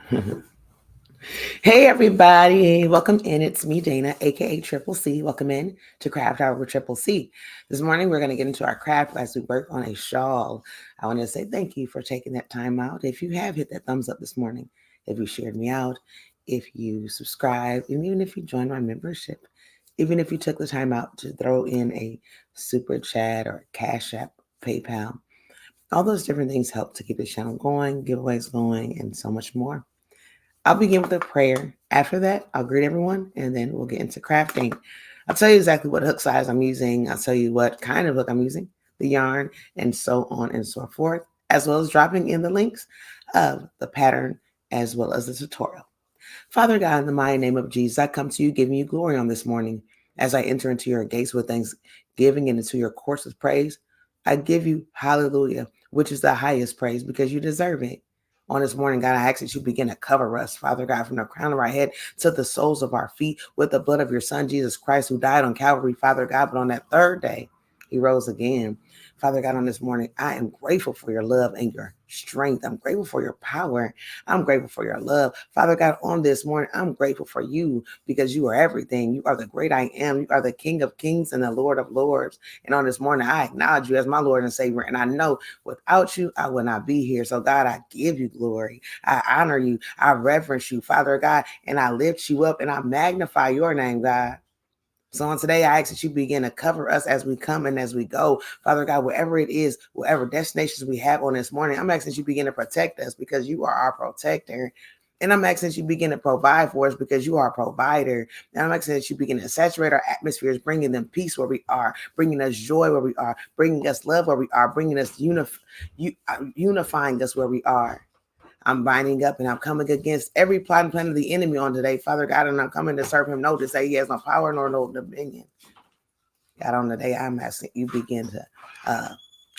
Hey everybody, welcome in. It's me, Dana, aka Triple C. Welcome in to Craft Hour with Triple C. This morning we're going to get into our craft as we work on a shawl. I want to say thank you for taking that time out. If you have, hit that thumbs up this morning. If you shared me out, if you subscribed, and even if you joined my membership, even if you took the time out to throw in a super chat or Cash App, PayPal, all those different things help to keep the channel going, giveaways going, and so much more. I'll begin with a prayer. After that, I'll greet everyone and then we'll get into crafting. I'll tell you exactly what hook size I'm using. I'll tell you what kind of hook I'm using, the yarn, and so on and so forth, as well as dropping in the links of the pattern as well as the tutorial. Father God, in the mighty name of Jesus, I come to you giving you glory on this morning. As I enter into your gates with thanksgiving and into your courts with praise, I give you hallelujah, which is the highest praise because you deserve it. On this morning, God, I ask that you begin to cover us, Father God, from the crown of our head to the soles of our feet with the blood of your Son, Jesus Christ, who died on Calvary, Father God. But on that third day, he rose again. Father God, on this morning, I am grateful for your love and your strength. I'm grateful for your power. I'm grateful for your love. Father God, on this morning, I'm grateful for you because you are everything. You are the great I am. You are the King of kings and the Lord of lords. And on this morning, I acknowledge you as my Lord and Savior. And I know without you, I would not be here. So God, I give you glory. I honor you. I reverence you, Father God, and I lift you up and I magnify your name, God. So on today, I ask that you begin to cover us as we come and as we go. Father God, wherever it is, whatever destinations we have on this morning, I'm asking that you begin to protect us because you are our protector. And I'm asking that you begin to provide for us because you are a provider. And I'm asking that you begin to saturate our atmospheres, bringing them peace where we are, bringing us joy where we are, bringing us love where we are, bringing us unifying us where we are. I'm binding up and I'm coming against every plot and plan of the enemy on today, Father God, and I'm coming to serve him no to say he has no power nor no dominion. God, on the day I'm asking you begin to,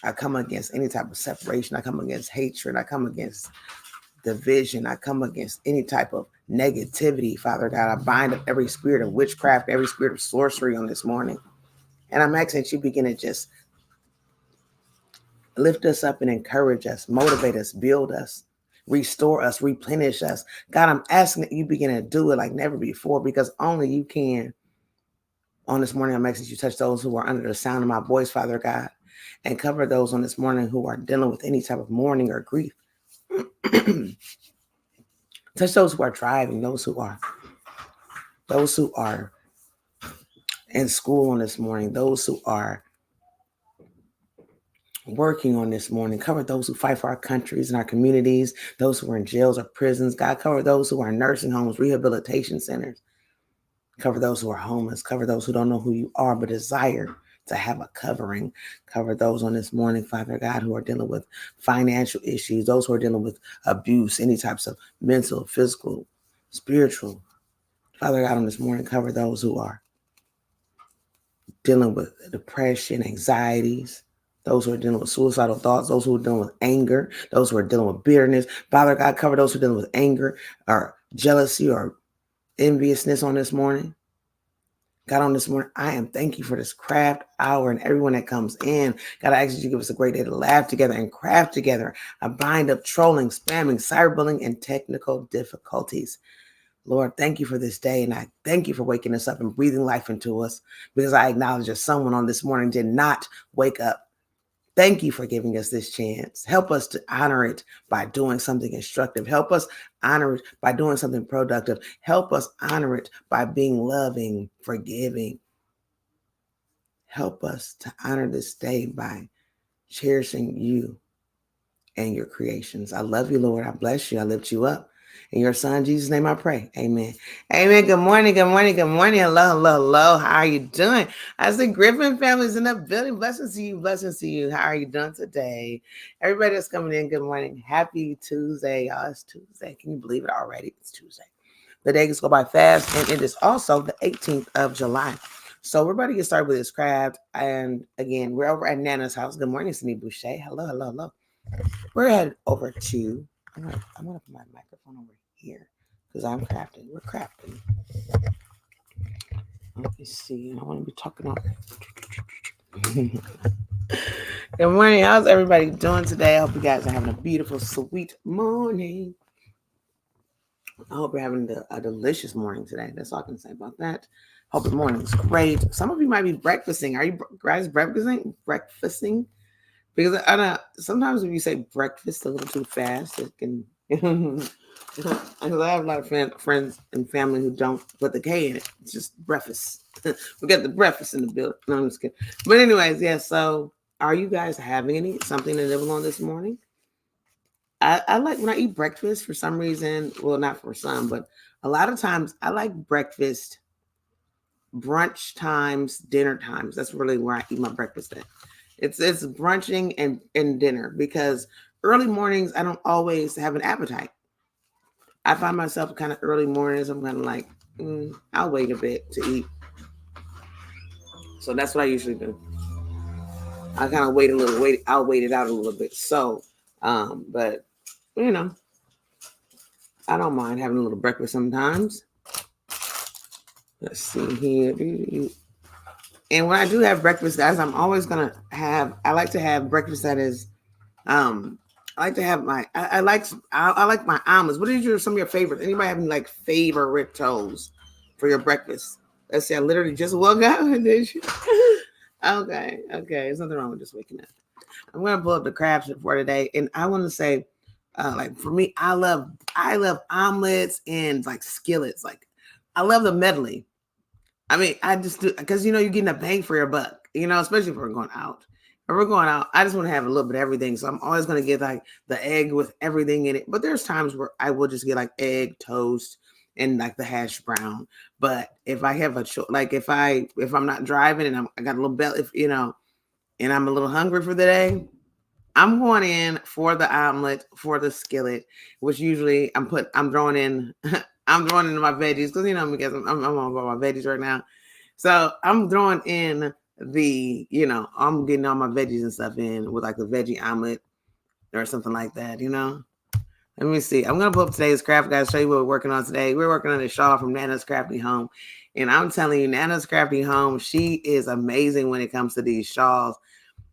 I come against any type of separation. I come against hatred. I come against division. I come against any type of negativity, Father God. I bind up every spirit of witchcraft, every spirit of sorcery on this morning. And I'm asking that you begin to just lift us up and encourage us, motivate us, build us, restore us, replenish us. God, I'm asking that you begin to do it like never before because only you can. On this morning, I'm asking that you touch those who are under the sound of my voice, Father God, and cover those on this morning who are dealing with any type of mourning or grief. Touch those who are driving, those who are in school on this morning, those who are working on this morning. Cover those who fight for our countries and our communities, those who are in jails or prisons. God, cover those who are in nursing homes, rehabilitation centers. Cover those who are homeless. Cover those who don't know who you are but desire to have a covering. Cover those on this morning, Father God, who are dealing with financial issues, those who are dealing with abuse, any types of mental, physical, spiritual. Father God, on this morning, cover those who are dealing with depression, anxieties, those who are dealing with suicidal thoughts, those who are dealing with anger, those who are dealing with bitterness. Father God, cover those who are dealing with anger or jealousy or enviousness on this morning. God, on this morning, I am thank you for this craft hour and everyone that comes in. God, I ask that you give us a great day to laugh together and craft together. I bind up trolling, spamming, cyberbullying, and technical difficulties. Lord, thank you for this day. And I thank you for waking us up and breathing life into us because I acknowledge that someone on this morning did not wake up. Thank you for giving us this chance. Help us to honor it by doing something instructive. Help us honor it by doing something productive. Help us honor it by being loving, forgiving. Help us to honor this day by cherishing you and your creations. I love you, Lord. I bless you. I lift you up. In your son, Jesus' name I pray. Amen. Amen. Good morning. Good morning. Good morning. Hello, hello, hello. How are you doing? I see Griffin family's in the building. Blessings to you. Blessings to you. How are you doing today? Everybody that's coming in, good morning. Happy Tuesday. Y'all, it's Tuesday. Can you believe it already? It's Tuesday. The days go by fast, and it is also the 18th of July. So we're about to get started with this craft. And again, we're over at Nana's house. Good morning, Cindy Boucher. Hello, hello, hello. We're headed over to, I'm gonna put my microphone over here because I'm crafting. We're crafting. Let me see. I want to be talking on. Good morning. How's everybody doing today? I hope you guys are having a beautiful, sweet morning. I hope you're having a delicious morning today. That's all I can say about that. Hope the morning's great. Some of you might be breakfasting. Are you guys breakfasting? Breakfasting? Because I know sometimes if you say breakfast a little too fast, it can. Because I have a lot of friends and family who don't put the K in it. It's just breakfast. We got the breakfast in the building. No, I'm just kidding. But anyways, yeah. So, are you guys having something to nibble on this morning? I like when I eat breakfast for some reason. Well, not for some, but a lot of times I like breakfast, brunch times, dinner times. That's really where I eat my breakfast at. It's brunching and dinner because early mornings I don't always have an appetite. I find myself kind of early mornings. I'm kind of like, I'll wait a bit to eat. So that's what I usually do. I kind of wait a little. I'll wait it out a little bit. So, but you know, I don't mind having a little breakfast sometimes. Let's see here. And when I do have breakfast, guys, I'm always gonna have. I like to have breakfast that is. I like to have my. I like my omelets. What is some of your favorites? Anybody have any like favorite toast for your breakfast? Let's see. I literally just woke up. Did you? Okay. There's nothing wrong with just waking up. I'm gonna pull up the crafts for today, and I want to say, like for me, I love omelets and like skillets. Like I love the medley. I mean, I just do because you're getting a bang for your buck. Especially if we're going out. If we're going out, I just want to have a little bit of everything. So I'm always gonna get like the egg with everything in it. But there's times where I will just get like egg, toast, and like the hash brown. But if I have like if I'm not driving and I got a little belly, and I'm a little hungry for the day, I'm going in for the omelet, for the skillet, which usually I'm throwing in I'm throwing in my veggies because because I'm on my veggies right now. So I'm throwing in I'm getting all my veggies and stuff in with like the veggie omelet or something like that. Let me see. I'm gonna pull up today's craft, guys. Show you what we're working on today. We're working on a shawl from Nana's Crafty Home, and I'm telling you, Nana's Crafty Home, she is amazing when it comes to these shawls.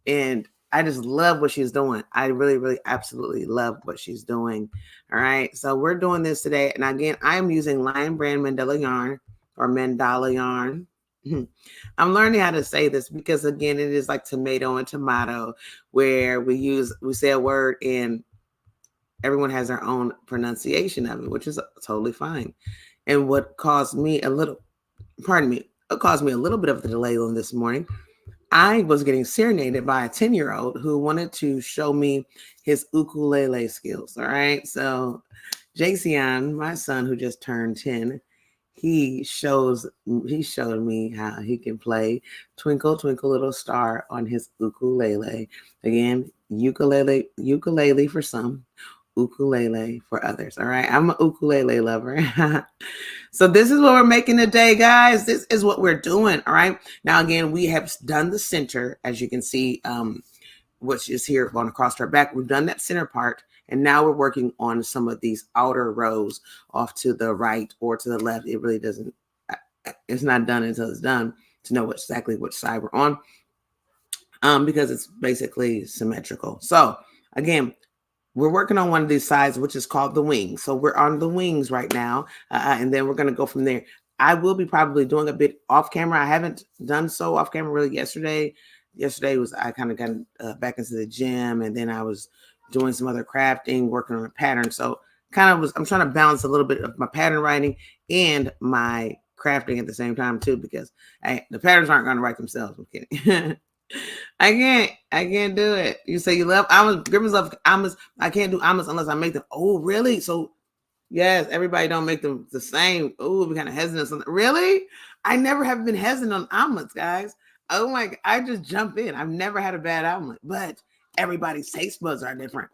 And I just love what she's doing. I really, really, absolutely love what she's doing. All right. So we're doing this today. And again, I'm using Lion Brand Mandala yarn or Mandala yarn. I'm learning how to say this because again, it is like tomato and tomato, where we say a word and everyone has their own pronunciation of it, which is totally fine. And what caused me a little bit of the delay on this morning, I was getting serenaded by a 10-year-old who wanted to show me his ukulele skills. All right. So Jason, my son who just turned 10, he showed me how he can play Twinkle Twinkle Little Star on his ukulele. Again, ukulele for some, ukulele for others. All right. I'm an ukulele lover. So this is what we're making today, guys. This is what we're doing. All right. Now, again, we have done the center, as you can see, which is here on across our back. We've done that center part. And now we're working on some of these outer rows off to the right or to the left. It really doesn't, it's not done until it's done to know exactly which side we're on, because it's basically symmetrical. So again, we're working on one of these sides, which is called the wings. So we're on the wings right now. And then we're going to go from there. I will be probably doing a bit off camera. I haven't done so off camera really yesterday. Yesterday was, I kind of got back into the gym, and then I was doing some other crafting, working on a pattern. So I'm trying to balance a little bit of my pattern writing and my crafting at the same time too, because the patterns aren't going to write themselves. I'm kidding. I can't do it. You say you love almonds. Grimmins love almonds. I can't do almonds unless I make them. Oh, really? So yes, everybody don't make them the same. Oh, we kind of hesitant on something. Really? I never have been hesitant on omelets, guys. Oh my, I just jump in. I've never had a bad omelet, but everybody's taste buds are different.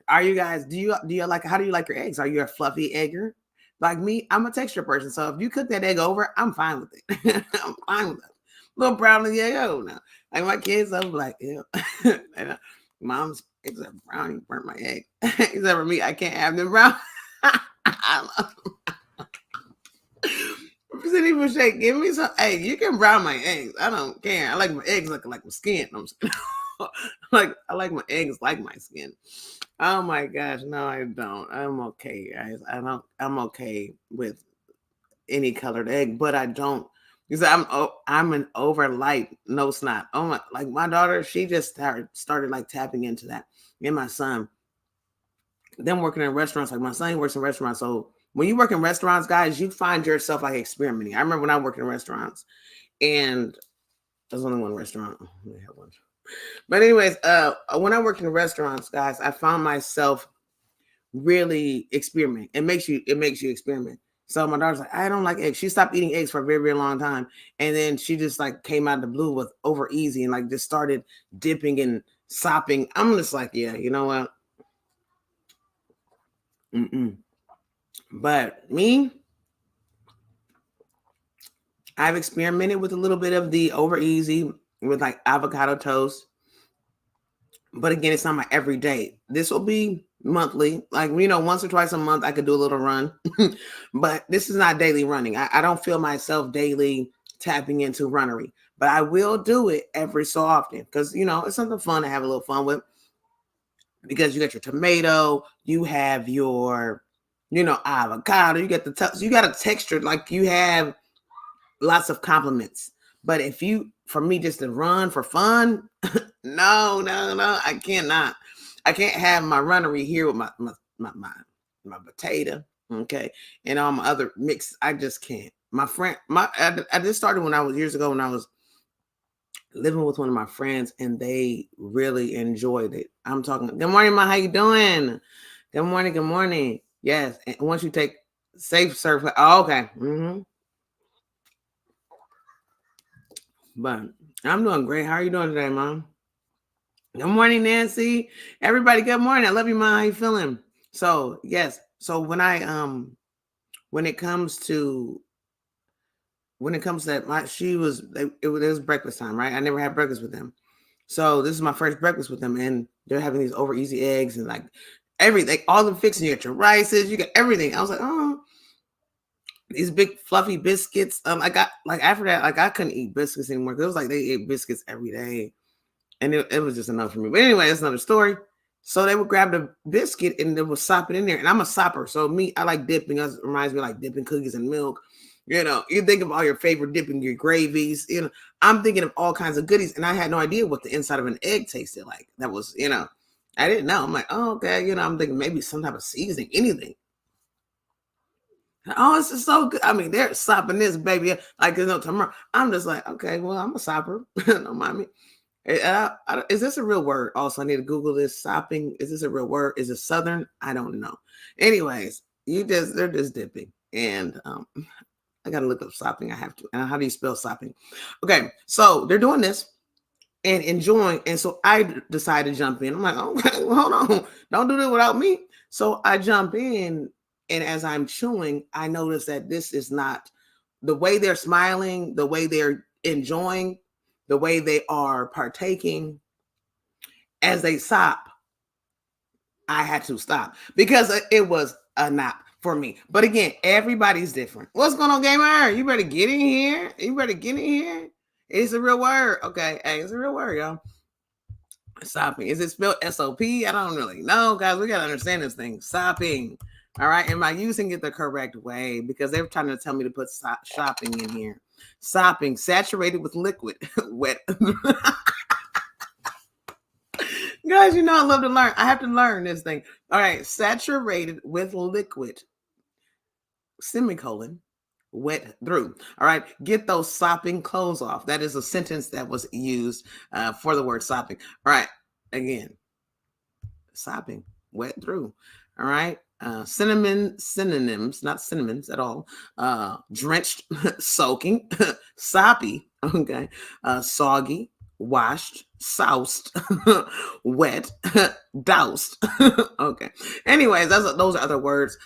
Are you guys, how do you like your eggs? Are you a fluffy egger? Like me, I'm a texture person. So if you cook that egg over, I'm fine with it. I'm fine with it. A little brown in the egg. Oh no. Like my kids, I'm like, ew. Mom's eggs are brown. You burnt my egg. Except for me, I can't have them brown. I love them. City Boucher, give me some. Hey, you can brown my eggs. I don't care. I like my eggs looking like my skin. I like my eggs like my skin. Oh my gosh, no, I don't. I'm okay, guys. I'm okay with any colored egg, but I don't because I'm an over light, no snot. Oh my, like my daughter, she just started like tapping into that. And my son, them working in restaurants, like my son works in restaurants. So when you work in restaurants, guys, you find yourself like experimenting. I remember when I worked in restaurants, and there's only one restaurant. We have one. But anyways, when I worked in restaurants, guys, I found myself really experiment. It makes you experiment. So my daughter's like, I don't like eggs. She stopped eating eggs for a very, very long time. And then she just like came out of the blue with over easy and like just started dipping and sopping. I'm just like, yeah, you know what? Mm-mm. But me, I've experimented with a little bit of the over easy with like avocado toast. But again, it's not my everyday. This will be monthly. Like, once or twice a month, I could do a little run. But this is not daily running. I don't feel myself daily tapping into runnery. But I will do it every so often because, it's something fun to have a little fun with because you got your tomato, you have your, avocado, you get you got a texture like you have lots of compliments. But if you, for me, just to run for fun, no, no, no, I cannot. I can't have my runnery here with my potato, okay, and all my other mix. I just can't. My friend, I just started when I was years ago when I was living with one of my friends, and they really enjoyed it. I'm talking. Good morning, Ma. How you doing? Good morning. Good morning. Yes. And once you take safe surf, oh, okay. But I'm doing great. How are you doing today, Mom? Good morning, Nancy. Everybody, good morning. I love you, Mom. How you feeling? So yes. So when it comes to that, it was breakfast time, right? I never had breakfast with them. So this is my first breakfast with them, and they're having these over easy eggs and like everything, all the fixing. You got your rices, you got everything. I was like, oh, these big fluffy biscuits. I got like after that, like I couldn't eat biscuits anymore. It was like they ate biscuits every day. And it was just enough for me. But anyway, that's another story. So they would grab the biscuit and they would sop it in there. And I'm a sopper. So I like dipping. It reminds me of like dipping cookies in milk. You think of all your favorite dipping, your gravies. I'm thinking of all kinds of goodies. And I had no idea what the inside of an egg tasted like. That was, I didn't know. I'm like, oh, okay. I'm thinking maybe some type of seasoning, anything. Oh, this is so good. I mean, they're sopping this, baby. Like, tomorrow. I'm just like, okay, well, I'm a sopper. Don't mind me. Is this a real word? Also, I need to Google this. Sopping. Is this a real word? Is it Southern? I don't know. Anyways, they're just dipping. And I got to look up sopping. I have to. And how do you spell sopping? Okay. So they're doing this and enjoying. And so I decided to jump in. I'm like, okay, well, hold on. Don't do this without me. So I jump in. And as I'm chewing, I notice that this is not the way they're smiling, the way they're enjoying, the way they are partaking as they sop. I had to stop because it was a nap for me. But again, everybody's different. What's going on, gamer? You better get in here. You better get in here. It's a real word. Okay. Hey, it's a real word, y'all. Sopping. Is it spelled S-O-P? I don't really know, guys. We got to understand this thing. Sopping. All right. Am I using it the correct way? Because they're trying to tell me to put shopping in here. Sopping. Saturated with liquid. Wet. Guys, I love to learn. I have to learn this thing. All right. Saturated with liquid. Semicolon. Wet through. All right. Get those sopping clothes off. That is a sentence that was used for the word sopping. All right. Again. Sopping, wet through. All right. Synonyms, not cinnamons at all. Drenched, soaking, soppy, okay. Soggy, washed, soused, wet, doused. Okay. Anyways, those are other words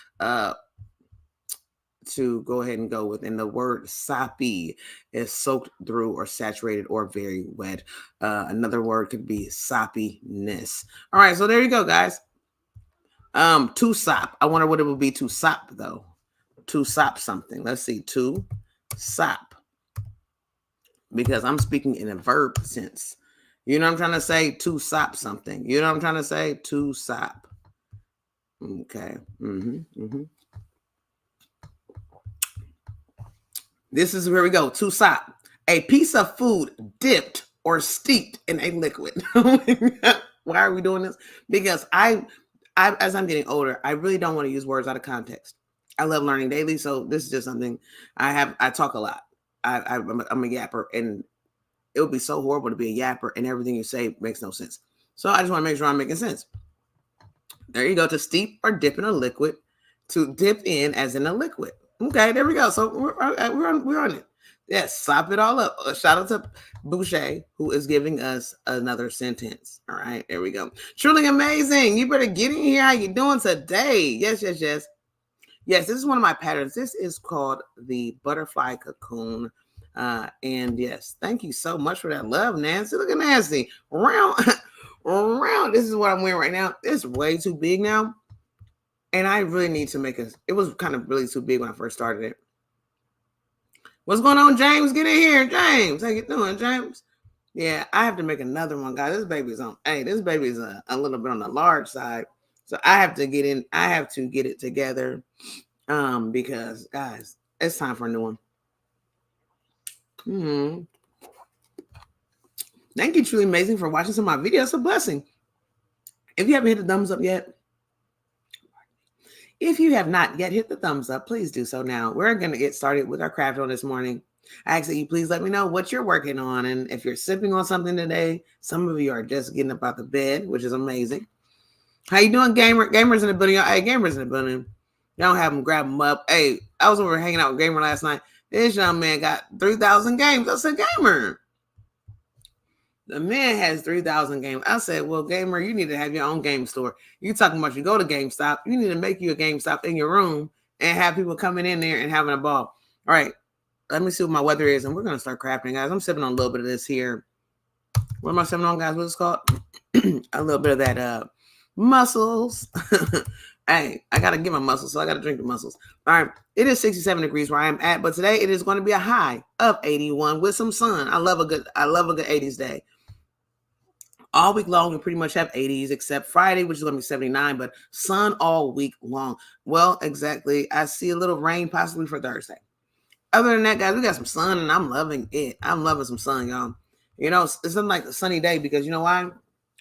to go ahead and go with. And the word soppy is soaked through or saturated or very wet. Another word could be soppiness. All right, so there you go, guys. To sop. I wonder what it would be to sop though. To sop something. Let's see. To sop. Because I'm speaking in a verb sense. You know what I'm trying to say? To sop something. You know what I'm trying to say? To sop. Okay. This is where we go. To sop. A piece of food dipped or steeped in a liquid. Why are we doing this? Because I, as I'm getting older, I really don't want to use words out of context. I love learning daily, so this is just something I have. I talk a lot. I'm a yapper, and it would be so horrible to be a yapper and everything you say makes no sense. So I just want to make sure I'm making sense. There you go. To steep or dip in a liquid. To dip in as in a liquid. Okay, there we go. So we're on it. Yes, sop it all up. Shout out to Boucher, who is giving us another sentence. All right, there we go. Truly amazing. You better get in here. How you doing today? Yes. Yes, this is one of my patterns. This is called the butterfly cocoon. And yes, thank you so much for that love, Nancy. Look at Nancy. Round. This is what I'm wearing right now. It's way too big now. And I really need to make it was kind of really too big when I first started it. What's going on, James? Get in here, James. How you doing, James? Yeah, I have to make another one, guys. This baby's a little bit on the large side. So I have to get in. I have to get it together. Because guys, it's time for a new one. Thank you, Truly Amazing, for watching some of my videos. It's a blessing. If you haven't hit the thumbs up yet, if you have not yet hit the thumbs up, please do so now. We're going to get started with our craft on this morning. I ask that you please let me know what you're working on. And if you're sipping on something today, some of you are just getting up out the bed, which is amazing. How you doing, gamers in the building? Hey, gamers in the building. Y'all have them grab them up. Hey, I was over hanging out with Gamer last night. This young man got 3,000 games. I said, Gamer. The man has 3,000 games. I said, well, Gamer, you need to have your own game store. You talking about you go to GameStop. You need to make you a GameStop in your room and have people coming in there and having a ball. All right. Let me see what my weather is, and we're going to start crafting, guys. I'm sipping on a little bit of this here. What am I sipping on, guys? What's it called? A little bit of that mussels. Hey, I got to get my mussels, so I got to drink the mussels. All right. It is 67 degrees where I am at, but today it is going to be a high of 81 with some sun. I love a good 80s day. All week long, we pretty much have 80s, except Friday, which is going to be 79, but sun all week long. Well, exactly. I see a little rain possibly for Thursday. Other than that, guys, we got some sun, and I'm loving it. I'm loving some sun, y'all. You know, it's something like a sunny day because you know why?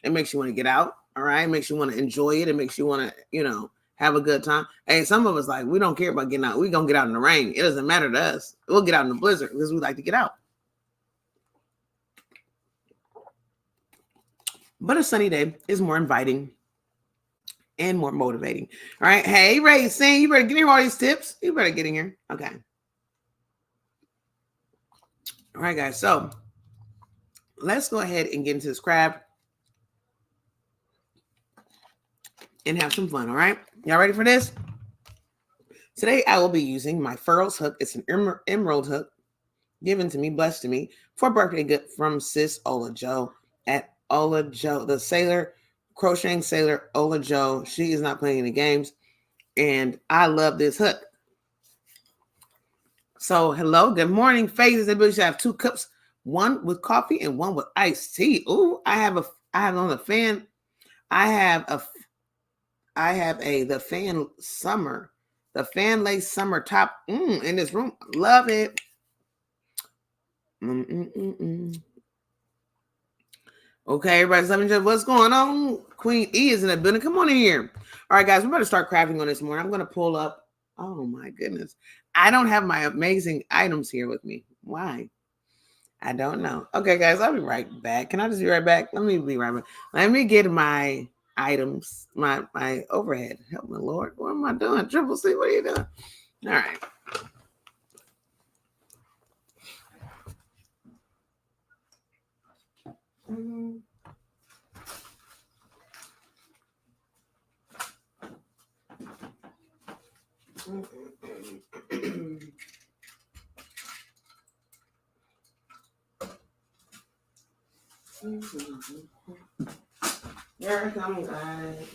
It makes you want to get out, all right? It makes you want to enjoy it. It makes you want to, have a good time. Hey, some of us, like, we don't care about getting out. We're going to get out in the rain. It doesn't matter to us. We'll get out in the blizzard because we like to get out. But a sunny day is more inviting and more motivating. All right. Hey, Racing, you better get in here all these tips. You better get in here. Okay. All right, guys. So let's go ahead and get into this craft and have some fun. All right. Y'all ready for this? Today, I will be using my Furrows hook. It's an emerald hook given to me, blessed to me for a birthday gift from Sis Ola Joe at Ola Joe, the sailor, crocheting sailor Ola Joe. She is not playing any games, and I love this hook. So, hello, good morning, Faith. I have 2 cups, one with coffee and one with iced tea. Ooh, I have on the fan. I have the fan lace summer top in this room. Love it. Okay, everybody's let me know what's going on. Queen E is in the building. Come on in here. All right, guys, we better start crafting on this morning. I'm going to pull up. Oh, my goodness. I don't have my amazing items here with me. Why? I don't know. Okay, guys, I'll be right back. Can I just be right back? Let me be right back. Let me get my items, my overhead. Help me, Lord. What am I doing? Triple C, what are you doing? All right. Here I come, guys.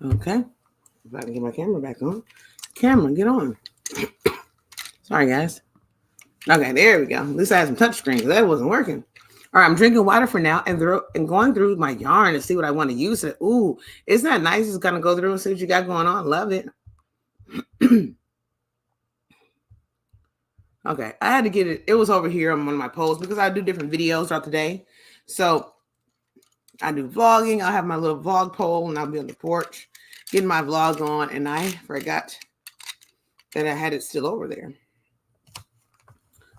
Okay. If I can get my camera back on. Camera, get on. Sorry, guys. Okay, there we go. At least I had some touch screens. That wasn't working. All right, I'm drinking water for now and going through my yarn to see what I want to use it. Ooh, isn't that nice? It's gonna go through and see what you got going on. Love it. Okay, I had to get it. It was over here on one of my posts because I do different videos throughout the day. So I do vlogging. I'll have my little vlog pole and I'll be on the porch getting my vlog on, and I forgot that I had it still over there.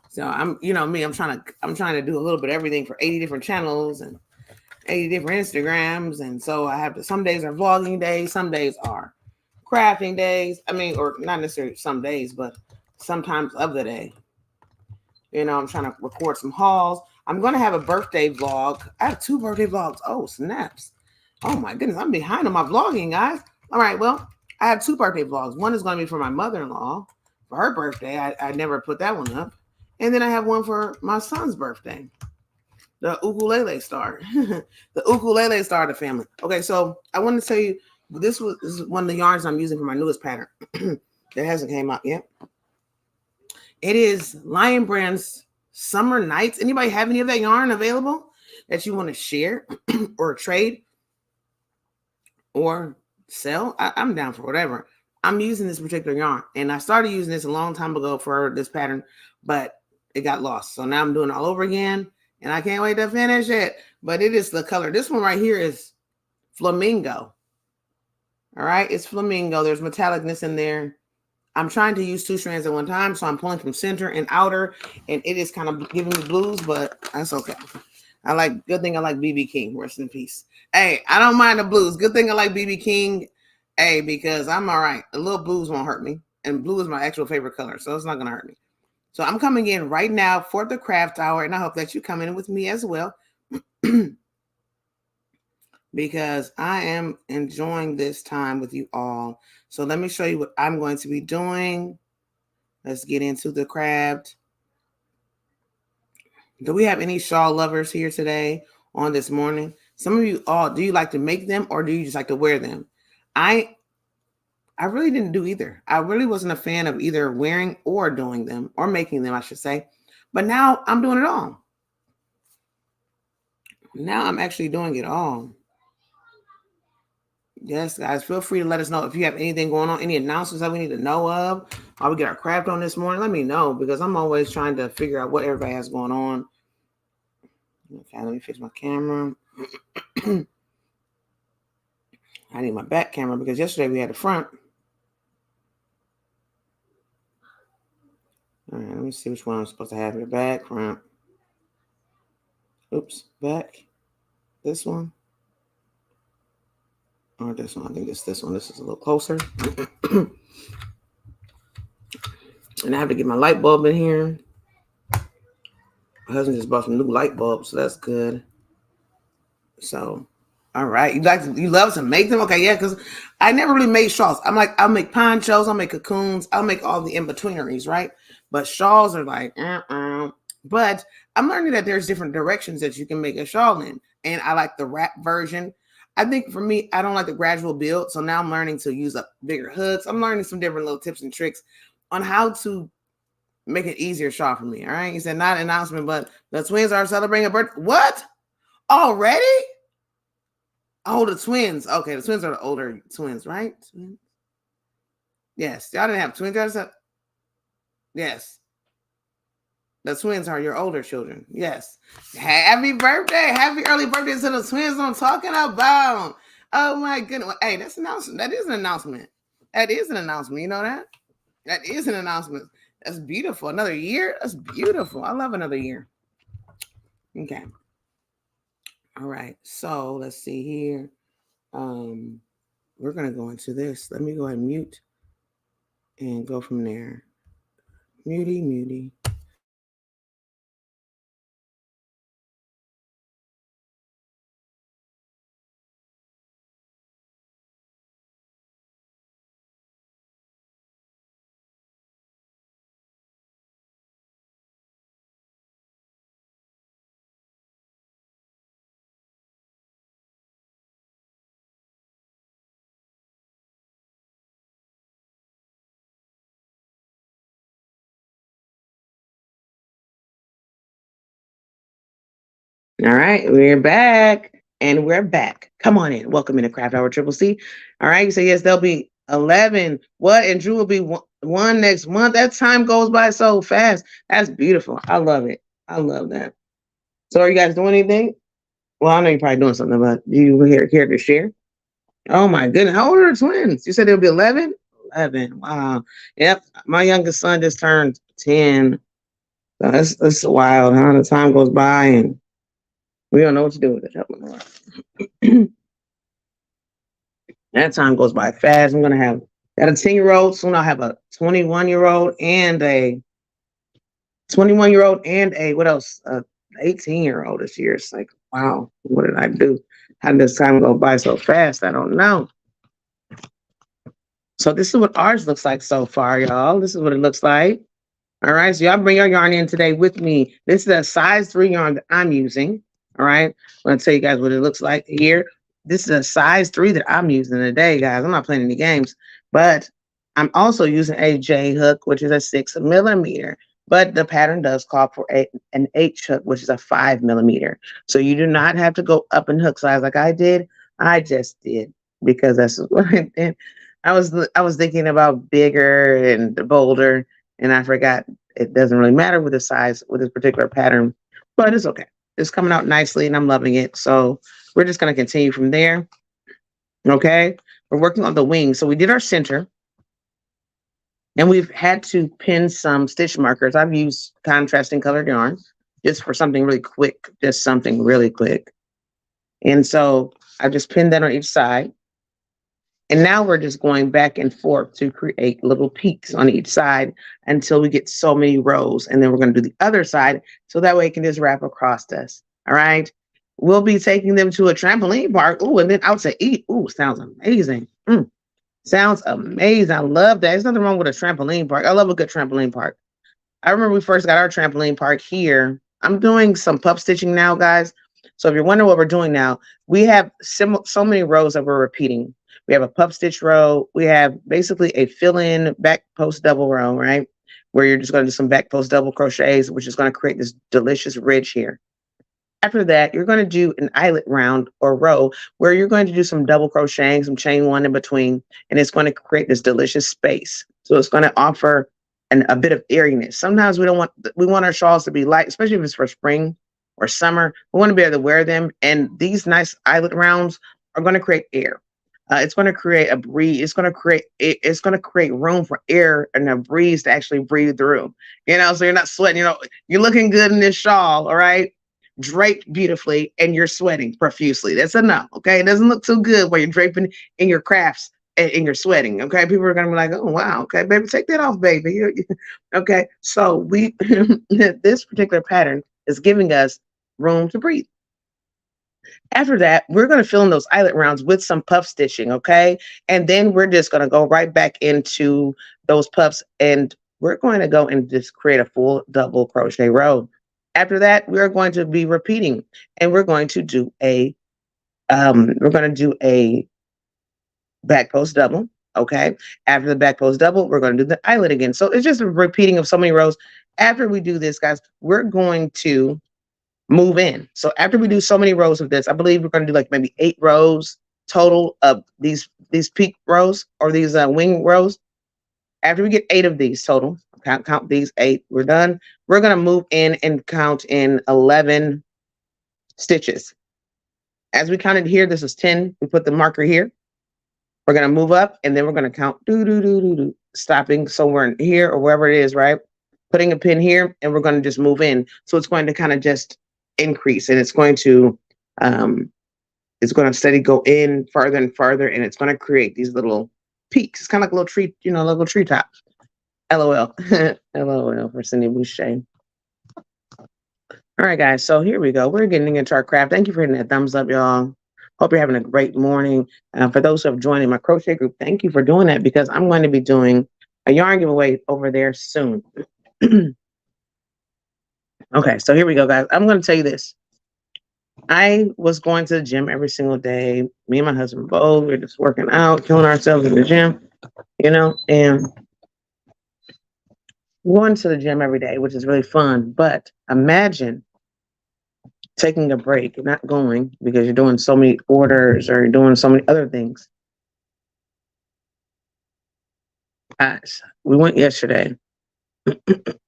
So I'm, you know me, I'm trying to do a little bit of everything for 80 different channels and 80 different Instagrams. And so I have to, some days are vlogging days, some days are crafting days. I mean, or not necessarily some days, but sometimes of the day. You know, I'm trying to record some hauls. I'm going to have a birthday vlog. I have 2 birthday vlogs. Oh, snaps. Oh my goodness. I'm behind on my vlogging, guys. All right. Well, I have 2 birthday vlogs. One is going to be for my mother-in-law for her birthday. I never put that one up. And then I have one for my son's birthday. The ukulele star. The ukulele star of the family. Okay. So I want to tell you, this is one of the yarns I'm using for my newest pattern. That hasn't came out yet. It is Lion Brand's Summer Nights. Anybody have any of that yarn available that you want to share or trade or sell? I'm down for whatever. I'm using this particular yarn, and I started using this a long time ago for this pattern, but it got lost. So now I'm doing it all over again, and I can't wait to finish it. But it is the color. This one right here is Flamingo. All right, it's Flamingo. There's metallicness in there. I'm trying to use 2 strands at one time, so I'm pulling from center and outer, and it is kind of giving me blues, but that's okay. Good thing I like BB King. Rest in peace. Hey, I don't mind the blues. Good thing I like BB King, hey, because I'm all right. A little blues won't hurt me, and blue is my actual favorite color, so it's not going to hurt me. So I'm coming in right now for the craft hour, and I hope that you come in with me as well. Because I am enjoying this time with you all. So let me show you what I'm going to be doing. Let's get into the craft. Do we have any shawl lovers here today on this morning? Some of you all, do you like to make them or do you just like to wear them? I really didn't do either. I really wasn't a fan of either wearing or doing them or making them, I should say. But now I'm doing it all. Now I'm actually doing it all. Yes, guys, feel free to let us know if you have anything going on, any announcements that we need to know of, or we get our craft on this morning. Let me know, because I'm always trying to figure out what everybody has going on. Okay, let me fix my camera. I need my back camera because yesterday we had the front. All right, let me see which one I'm supposed to have in the back, front. Oops, back. This one. Or this one. I think it's this one. This is a little closer. And I have to get my light bulb in here. My husband just bought some new light bulbs, so that's good. So, all right. You love to make them? Okay, yeah, because I never really made shawls. I'll make ponchos, I'll make cocoons, I'll make all the in-betweeneries, right? But shawls are like, But I'm learning that there's different directions that you can make a shawl in. And I like the wrap version. I think for me, I don't like the gradual build. So now I'm learning to use up bigger hooks. I'm learning some different little tips and tricks on how to make it easier shawl for me. All right. He said, not an announcement, but the twins are celebrating a birthday. What? Already? Oh, the twins. Okay, the twins are the older twins, right? Twins? Yes. Y'all didn't have twins. Yes. The twins are your older children. Yes. Happy birthday. Happy early birthday to the twins I'm talking about. Oh my goodness. Hey, that's an announcement. That is an announcement. That is an announcement. You know that? That is an announcement. That's beautiful. Another year? That's beautiful. I love another year. Okay. All right. So let's see here. We're gonna go into this. Let me go ahead and mute and go from there. Muty. All right, we're back. And we're back. Come on in. Welcome into Craft Hour Triple C. All right, you say yes, there'll be 11. What? And Drew will be one next month. That time goes by so fast. That's beautiful. I love it. I love that. So are you guys doing anything? Well, I know you're probably doing something, but do you care to share? Oh my goodness. How old are the twins? You said they'll be 11? 11. Wow. Yep. My youngest son just turned 10. So that's wild, huh? The time goes by and we don't know what to do with it. Help me, Lord. That time goes by fast. I'm gonna have got a 10-year-old. Soon I'll have a 21-year-old and a 21-year-old and a what else? 18-year-old this year. It's like, wow, what did I do? How did this time go by so fast? I don't know. So this is what ours looks like so far, y'all. This is what it looks like. All right, so y'all bring your yarn in today with me. This is a size 3 yarn that I'm using. All right, I'm going to tell you guys what it looks like here. This is a size 3 that I'm using today, guys. I'm not playing any games, but I'm also using a J hook, which is a 6 millimeter. But the pattern does call for an H hook, which is a 5 millimeter. So you do not have to go up in hook size like I did. I just did because that's what I did. I was thinking about bigger and bolder, and I forgot it doesn't really matter with the size with this particular pattern, but it's okay. It's coming out nicely and I'm loving it. So we're just going to continue from there. Okay. We're working on the wing. So we did our center and we've had to pin some stitch markers. I've used contrasting colored yarn just for something really quick, just something really quick. And so I've just pinned that on each side. And now we're just going back and forth to create little peaks on each side until we get so many rows. And then we're going to do the other side so that way it can just wrap across us. All right. We'll be taking them to a trampoline park. Oh, and then out to eat. Oh, sounds amazing. Sounds amazing. I love that. There's nothing wrong with a trampoline park. I love a good trampoline park. I remember we first got our trampoline park here. I'm doing some puff stitching now, guys. So if you're wondering what we're doing now, we have so many rows that we're repeating. We have a puff stitch row. We have basically a fill-in back post double row, right? Where you're just going to do some back post double crochets, which is going to create this delicious ridge here. After that, you're going to do an eyelet round or row where you're going to do some double crocheting, some chain one in between, and it's going to create this delicious space. So it's going to offer a bit of airiness. Sometimes we want our shawls to be light, especially if it's for spring or summer. We want to be able to wear them, and these nice eyelet rounds are going to create air. It's going to create a breeze. It's going to create room for air and a breeze to actually breathe through. So you're not sweating. You're looking good in this shawl, all right? Draped beautifully, and you're sweating profusely. That's enough, okay? It doesn't look too good when you're draping in your crafts and you're sweating, okay? People are going to be like, oh, wow, okay, baby, take that off, baby. Okay, so this particular pattern is giving us room to breathe. After that, we're going to fill in those eyelet rounds with some puff stitching, okay? And then we're just going to go right back into those puffs, and we're going to go and just create a full double crochet row. After that, we're going to be repeating, and we're going to do a back post double, okay? After the back post double, we're going to do the eyelet again. So it's just a repeating of so many rows. After we do this, guys, we're going to move in. So after we do so many rows of this, I believe we're going to do like maybe 8 rows total of these peak rows or these wing rows. After we get 8 of these total, count these 8, we're done. We're going to move in and count in 11 stitches. As we counted here, this is 10. We put the marker here. We're going to move up, and then we're going to count stopping somewhere in here or wherever it is, right? Putting a pin here, and we're going to just move in. So it's going to kind of just increase, and it's going to steady go in further and further, and it's going to create these little peaks. It's kind of like a little tree, little treetop. LOL. LOL for Cindy Boucher. All right, guys. So here we go. We're getting into our craft. Thank you for hitting that thumbs up, y'all. Hope you're having a great morning. For those who have joined in my crochet group, thank you for doing that because I'm going to be doing a yarn giveaway over there soon. Okay, so here we go, guys. I'm going to tell you this. I was going to the gym every single day. Me and my husband both, we're just working out, killing ourselves in the gym, and going to the gym every day, which is really fun. But imagine taking a break, not going because you're doing so many orders or you're doing so many other things. Guys, we went yesterday.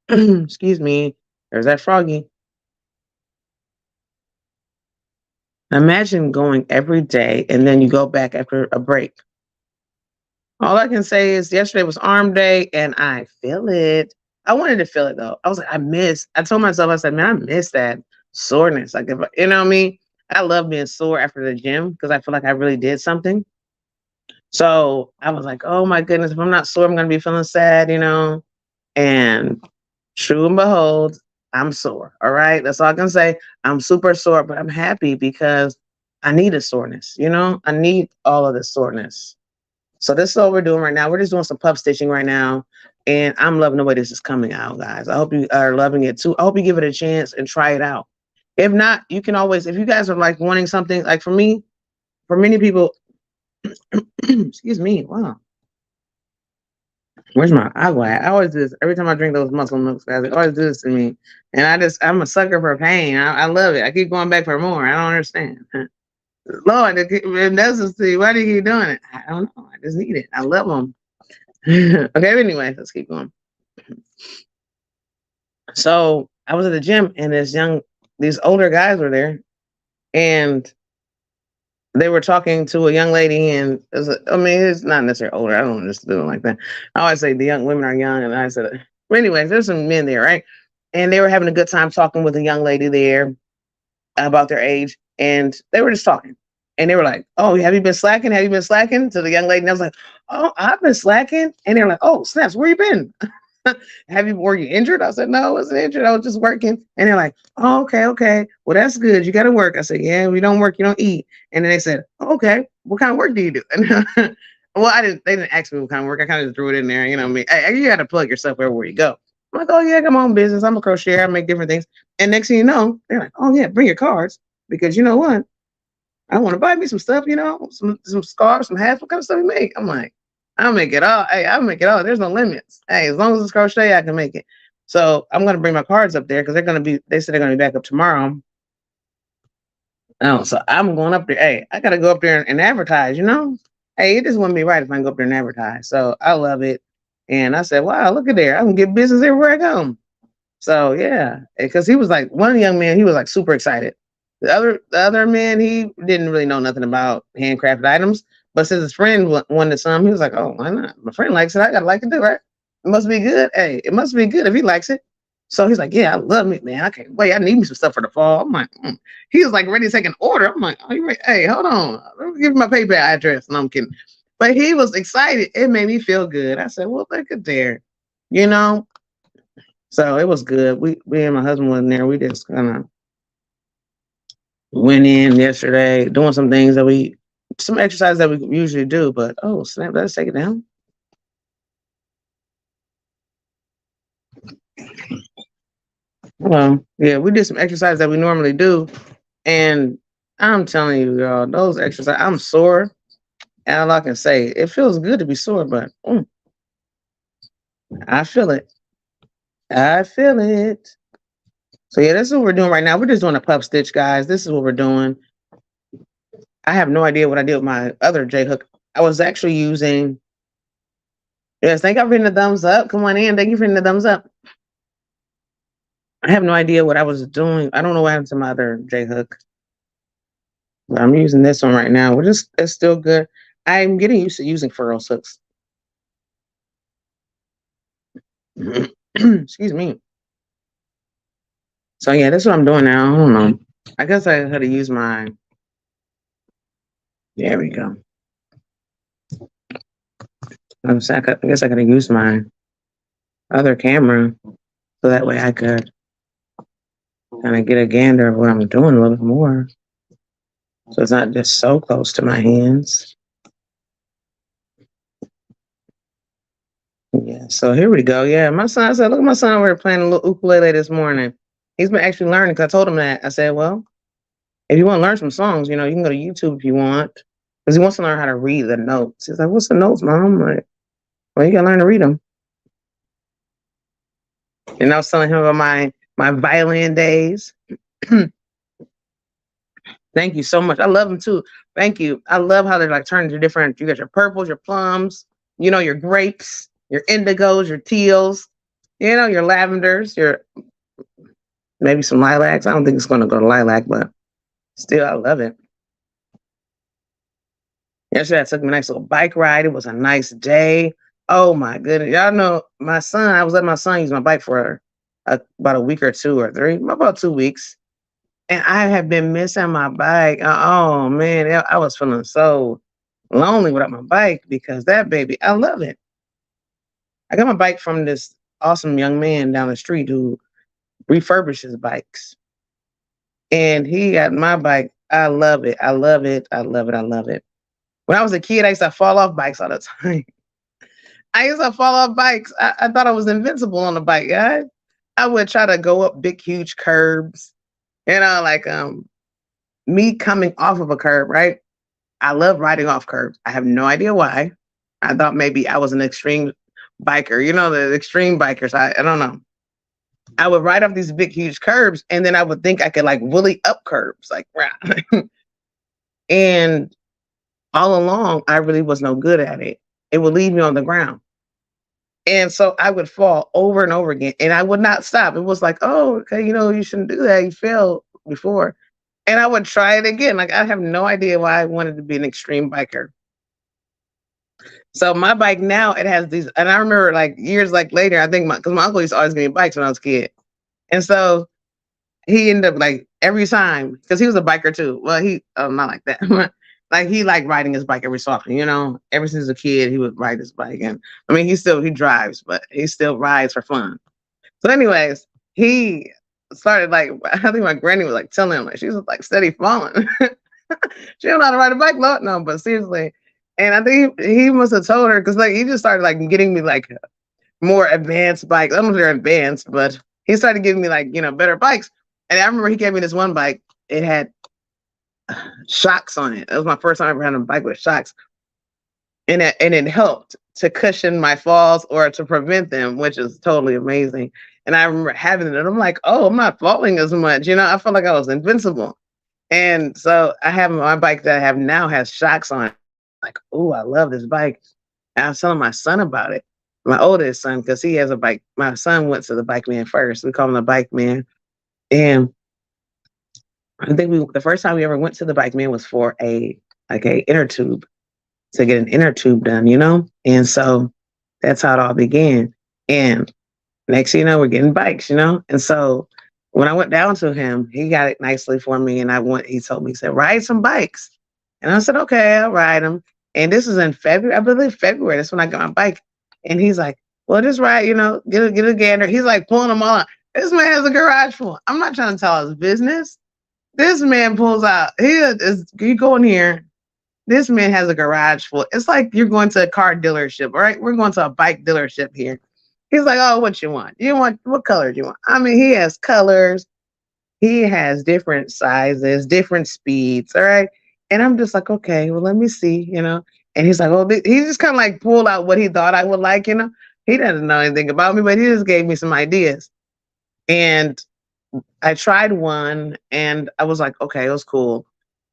Excuse me. There's that froggy. Imagine going every day and then you go back after a break. All I can say is yesterday was arm day and I feel it. I wanted to feel it though. I was like, I told myself, I said, man, I miss that soreness. Like, if you know what I mean? I love being sore after the gym because I feel like I really did something. So I was like, oh my goodness, if I'm not sore, I'm going to be feeling sad, you know? And true and behold, I'm sore. All right. That's all I can say. I'm super sore, but I'm happy because I need a soreness, you know? I need all of the soreness. So this is what we're doing right now. We're just doing some puff stitching right now. And I'm loving the way this is coming out, guys. I hope you are loving it too. I hope you give it a chance and try it out. If not, you can always, if you guys are like wanting something, like for me, for many people, excuse me, wow. Where's my agua at? I always do this. Every time I drink those muscle milks, guys, it always do this to me. And I'm a sucker for pain. I love it. I keep going back for more. I don't understand. Lord, it doesn't see. Why do you keep doing it? I don't know. I just need it. I love them. Okay, anyway, let's keep going. So I was at the gym and these older guys were there and they were talking to a young lady and it's not necessarily older. I don't just do it like that. I always say the young women are young and I said, but anyways, there's some men there, right? And they were having a good time talking with a young lady there about their age and they were just talking. And they were like, oh, have you been slacking? Have you been slacking? To the young lady. And I was like, oh, I've been slacking. And they're like, oh, snaps, where you been? Were you injured? I said, no, I wasn't injured. I was just working. And they're like, oh, okay. Well, that's good. You got to work. I said, yeah, if you don't work, you don't eat. And then they said, oh, okay, what kind of work do you do? And well, they didn't ask me what kind of work. I kind of just threw it in there. You know what I mean? Hey, you got to plug yourself everywhere you go. I'm like, oh yeah, I got my own business. I'm a crocheter. I make different things. And next thing you know, they're like, oh yeah, bring your cards. Because you know what? I want to buy me some stuff, you know, some scarves, some hats. What kind of stuff you make? I'm like, I'll make it all. Hey, I'll make it all. There's no limits. Hey, as long as it's crochet, I can make it. So I'm gonna bring my cards up there because they said they're gonna be back up tomorrow. Oh, so I'm going up there. Hey, I gotta go up there and advertise, you know? Hey, it just wouldn't be right if I can go up there and advertise. So I love it. And I said, wow, look at there. I can get business everywhere I go. So yeah, because he was like one young man, he was like super excited. The other man, he didn't really know nothing about handcrafted items. But since his friend wanted some, he was like, oh, why not? My friend likes it. I gotta like it too, right? It must be good. Hey, it must be good if he likes it. So he's like, yeah, I love it, man. I can't wait. I need me some stuff for the fall. I'm like, He was like ready to take an order. I'm like, oh, you ready? Hey, hold on. Let me give you my PayPal address. And I'm kidding. But he was excited. It made me feel good. I said, well, look at there. You know? So it was good. We and my husband went in there. We just kind of went in yesterday doing some things some exercise that we usually do, but oh snap, let's take it down. Well, yeah, we did some exercise that we normally do, and I'm telling you, y'all, those exercises, I'm sore, and all I can say, it feels good to be sore, but I feel it. I feel it. So yeah, this is what we're doing right now. We're just doing a puff stitch, guys. This is what we're doing. I have no idea what I did with my other J hook. I was actually using. Yes, thank you for hitting the thumbs up. Come on in. Thank you for hitting the thumbs up. I have no idea what I was doing. I don't know what happened to my other J hook. But I'm using this one right now. It's still good. I'm getting used to using furrow hooks. Excuse me. So yeah, that's what I'm doing now. I don't know. I guess I had to use my. There we go. I guess I gotta use my other camera so that way I could kind of get a gander of what I'm doing a little bit more. So it's not just so close to my hands. Yeah, so here we go. Yeah, my son, I said, look at my son over here playing a little ukulele this morning. He's been actually learning because I told him that. I said, well, if you want to learn some songs, you know, you can go to YouTube if you want. Because he wants to learn how to read the notes. He's like, what's the notes, Mom? I'm like, well, you got to learn to read them. And I was telling him about my violin days. Thank you so much. I love them too. Thank you. I love how they're like turned into different. You got your purples, your plums, your grapes, your indigos, your teals, your lavenders, your maybe some lilacs. I don't think it's going to go to lilac, but still, I love it. Yesterday, I took my nice little bike ride. It was a nice day. Oh my goodness. Y'all know my son, I was letting my son use my bike for about a week or two or three, about 2 weeks. And I have been missing my bike. Oh man, I was feeling so lonely without my bike because that baby, I love it. I got my bike from this awesome young man down the street who refurbishes bikes. And he got my bike. I love it. I love it. I love it. I love it. When I was a kid, I used to fall off bikes all the time. I used to fall off bikes. I thought I was invincible on the bike. I would try to go up big, huge curbs. Like me coming off of a curb, right? I love riding off curbs. I have no idea why. I thought maybe I was an extreme biker, the extreme bikers. I don't know. I would ride off these big, huge curbs, and then I would think I could like wheelie up curbs, like, and all along, I really was no good at it. It would leave me on the ground. And so I would fall over and over again, and I would not stop. It was like, oh, okay, you shouldn't do that. You failed before. And I would try it again. Like, I have no idea why I wanted to be an extreme biker. So my bike now, it has these, and I remember like years like later, I think because my uncle used to always give me bikes when I was a kid. And so he ended up like every time, because he was a biker too. Well, he not like that. Like he liked riding his bike every so often, Ever since a kid, he would ride his bike. And I mean, he drives, but he still rides for fun. So, anyways, he started like, I think my granny was like telling him, like, she was like steady falling. She don't know how to ride a bike, Lord, no, but seriously. And I think he must have told her, because like he just started like getting me like more advanced bikes. I don't know if they're advanced, but he started giving me like, better bikes. And I remember he gave me this one bike. It had shocks on it. It was my first time ever having a bike with shocks. And it helped to cushion my falls or to prevent them, which is totally amazing. And I remember having it, and I'm like, oh, I'm not falling as much. I felt like I was invincible. And so I have my bike that I have now has shocks on it. Like, oh, I love this bike. And I was telling my son about it, my oldest son, because he has a bike. My son went to the bike man first. We call him the bike man. And I think the first time we ever went to the bike man was for a inner tube, to get an inner tube done, And so that's how it all began. And next thing you know, we're getting bikes, And so when I went down to him, he got it nicely for me. And he told me, he said, ride some bikes. And I said, okay, I'll ride them. And this is in February, I believe February. That's when I got my bike. And he's like, well, just ride, get a gander. He's like pulling them all out. This man has a garage full. I'm not trying to tell his business. This man pulls out. You go in here. This man has a garage full. It's like you're going to a car dealership, all right? We're going to a bike dealership here. He's like, oh, what you want? What color do you want? I mean, he has colors. He has different sizes, different speeds, all right? And I'm just like, okay, well, let me see, And he's like, oh, he just kind of like pulled out what he thought I would like, He doesn't know anything about me, but he just gave me some ideas. And I tried one and I was like, okay, it was cool.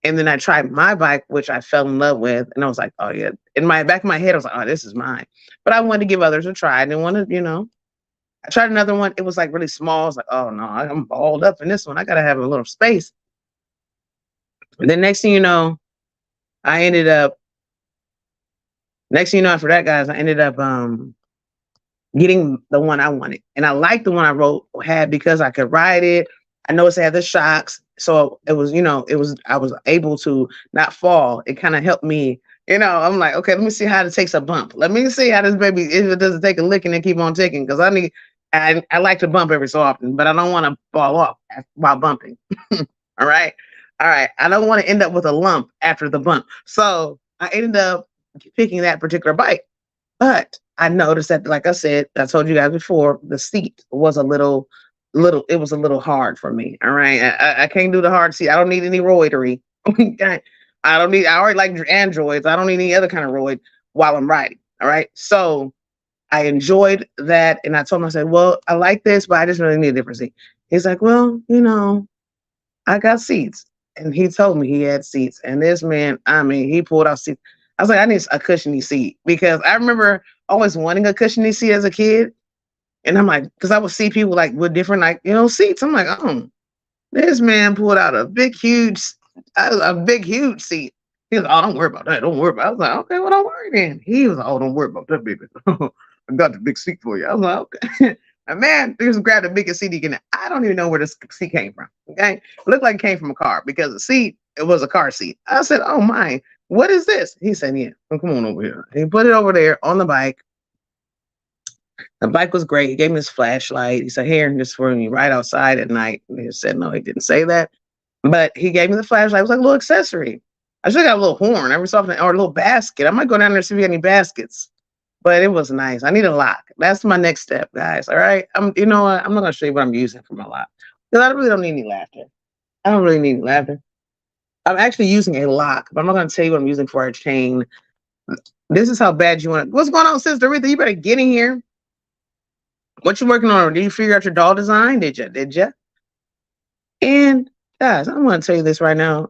And then I tried my bike, which I fell in love with. And I was like, oh yeah. In my back of my head, I was like, oh, this is mine. But I wanted to give others a try. I didn't want to, I tried another one. It was like really small. I was like, oh no, I'm balled up in this one. I got to have a little space. And then next thing you know, after that, guys, I ended up getting the one I wanted. And I liked the one I had because I could ride it. I noticed it had the shocks. So it was, I was able to not fall. It kind of helped me, I'm like, okay, let me see how it takes a bump. Let me see how this baby, if it doesn't take a licking and keep on ticking. Cause I like to bump every so often, but I don't want to fall off while bumping. All right. I don't want to end up with a lump after the bump. So I ended up picking that particular bike. But I noticed that, like I said, I told you guys before, the seat was it was a little hard for me. All right. I can't do the hard seat. I don't need any roidery. I already like androids. I don't need any other kind of roid while I'm riding. All right. So I enjoyed that. And I told him, I said, well, I like this, but I just really need a different seat. He's like, well, I got seats. and he told me he had seats. And this man, I mean, he pulled out seats. I was like, I need a cushiony seat because I remember always wanting a cushiony seat as a kid. And I'm like, because I would see people like with different like seats. I'm like, oh, this man pulled out a big huge seat. He was, oh, don't worry about that. Don't worry about it. I was like, okay, well, don't worry then. He was like, oh, don't worry about that, baby. I got the big seat for you. I was like, okay. And man, he just grabbed the biggest seat he can. I don't even know where this seat came from. Okay. It looked like it came from a car because the seat, it was a car seat. I said, oh my, what is this? He said, yeah, well, come on over here. He put it over there on the bike. The bike was great. He gave me his flashlight. He said, here, this for me right outside at night. And he said, no, he didn't say that. But he gave me the flashlight. It was like a little accessory. I should have got a little horn every so often or a little basket. I might go down there and see if we got any baskets. But it was nice. I need a lock. That's my next step, guys. All right. You know what? I'm not gonna show you what I'm using for my lock. Because I really don't need any laughter. I don't really need any laughter. I'm actually using a lock, but I'm not gonna tell you what I'm using for a chain. This is how bad you want it. What's going on, Sister Rita? You better get in here. What you working on? Did you figure out your doll design? Did you? And guys, I'm gonna tell you this right now.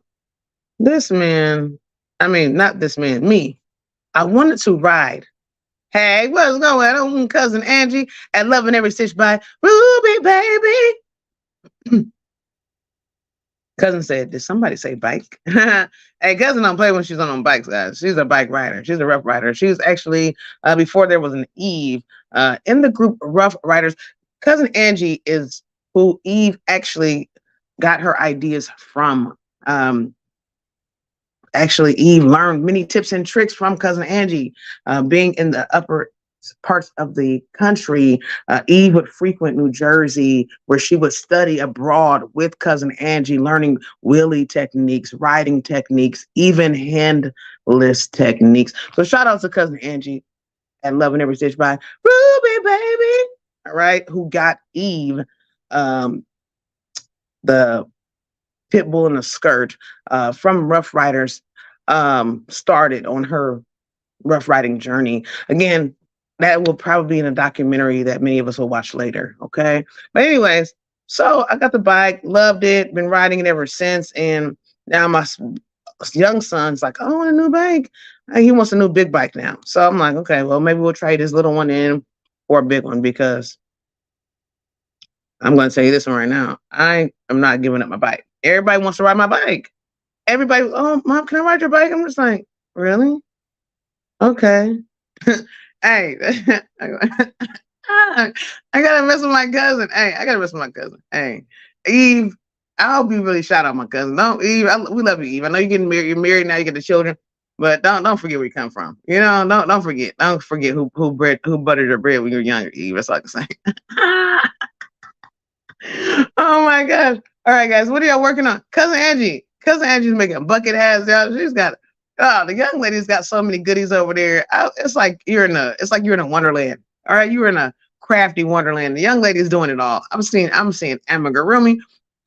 This man, I mean, not this man, me. I wanted to ride. Hey, what's going on, cousin Angie? At Loving Every Stitch by Ruby, baby. Cousin said, did somebody say bike? Hey, cousin don't play when she's on bikes, guys. She's a bike rider. She's a rough rider. She's actually, before there was an Eve, in the group Rough Riders, cousin Angie is who Eve actually got her ideas from. Actually, Eve learned many tips and tricks from cousin Angie. Being in the upper parts of the country, Eve would frequent New Jersey, where she would study abroad with cousin Angie, learning wheelie techniques, riding techniques, even handless techniques. So shout out to cousin Angie at Loving Every Stitch by Ruby, baby. All right, who got Eve the pit bull in a skirt from Rough Riders, started on her rough riding journey. Again, that will probably be in a documentary that many of us will watch later. Okay. But anyways, so I got the bike, loved it, been riding it ever since. And now my young son's like, oh, I want a new bike. He wants a new big bike now. So I'm like, okay, well, maybe we'll trade this little one in for a big one, because I'm going to tell you this one right now. I am not giving up my bike. Everybody wants to ride my bike. Everybody, oh, Mom, can I ride your bike? I'm just like, really? Okay. Hey, I gotta mess with my cousin. Hey, I gotta mess with my cousin. Hey, Eve, I hope you really shout out my cousin. Don't Eve, we love you, Eve. I know you're getting married. You're married now. You get the children, but don't forget where you come from. You know, don't forget who buttered your bread when you were younger, Eve. That's all I can say. Oh my gosh! All right, guys, what are y'all working on? Cousin Angie's making bucket hats, y'all. She's got. Oh, the young lady's got so many goodies over there. It's like you're in a wonderland. All right, you're in a crafty wonderland. The young lady's doing it all. I'm seeing amigurumi.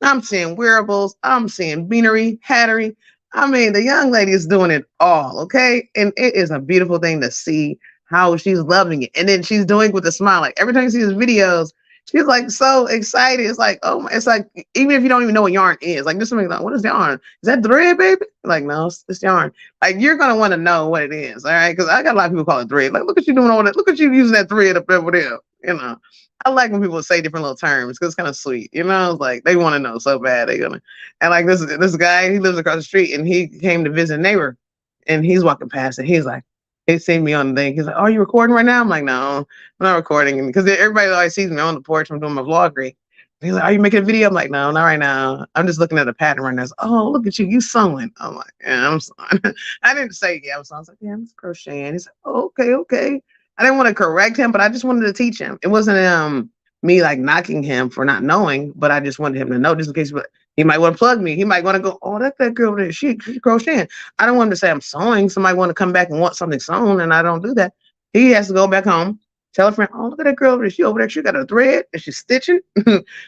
I'm seeing wearables. I'm seeing beanery, hattery. I mean, the young lady is doing it all. Okay, and it is a beautiful thing to see how she's loving it, and then she's doing it with a smile. Like every time you see his videos, she's like so excited. It's like, oh, it's like, even if you don't even know what yarn is, like this something like, what is yarn? Is that thread, baby? Like, no, it's yarn. Like, you're gonna want to know what it is, all right? Because I got a lot of people call it thread. Like, look at you doing all that. Look at you using that thread up over there. You know, I like when people say different little terms because it's kind of sweet. You know, it's like they want to know so bad. And like this guy, he lives across the street, and he came to visit a neighbor, and he's walking past, and he's like, he seen me on the thing. He's like, "Oh, you recording right now?" I'm like, "No, I'm not recording," because everybody always sees me on the porch. I'm doing my vloggery. He's like, "Are you making a video?" I'm like, "No, not right now. I'm just looking at a pattern right now." So, "Oh, look at you, you sewing." I'm like, "Yeah, I'm sewing." I didn't say yeah, I was sewing. I was like, "Yeah, I'm crocheting." He's like, "Oh, okay." I didn't want to correct him, but I just wanted to teach him. It wasn't me like knocking him for not knowing, but I just wanted him to know just in case he might want to plug me. He might want to go, "Oh, that's that girl over there. She's crocheting." I don't want him to say I'm sewing. Somebody want to come back and want something sewn, and I don't do that. He has to go back home, tell a friend, "Oh, look at that girl over there. She over there. She got a thread and she's stitching."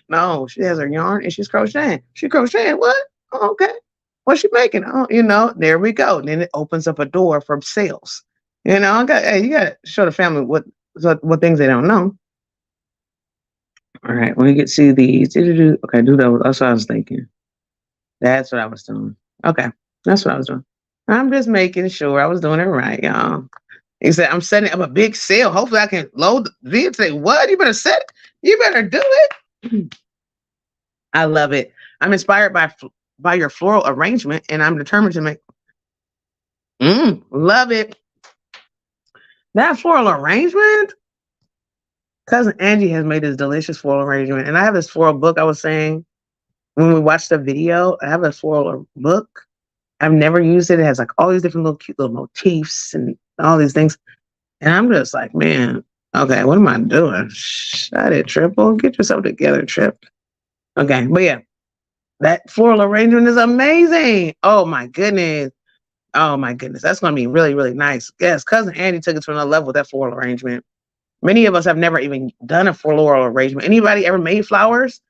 No, she has her yarn and she's crocheting. She crocheting what? Oh, okay. What's she making? Oh, there we go. Then it opens up a door for sales. You got to show the family what things they don't know. All right, when you get to these, okay, do that. That's what I was thinking. That's what I was doing. Okay. That's what I was doing. I'm just making sure I was doing it right, y'all. He said, I'm setting up a big sale. Hopefully I can load the video today. What? You better set it. You better do it. I love it. I'm inspired by your floral arrangement, and I'm determined to make. Love it. That floral arrangement. Cousin Angie has made this delicious floral arrangement, and I have this floral book. I was saying when we watched the video, I have a floral book. I've never used it. It has like all these different little cute little motifs and all these things, and I'm just like, man, okay, what am I doing? Shut it, Triple. Get yourself together, Trip. Okay, but yeah, that floral arrangement is amazing. Oh my goodness. Oh my goodness. That's going to be really, really nice. Yes, cousin Andy took it to another level with that floral arrangement. Many of us have never even done a floral arrangement. Anybody ever made flowers?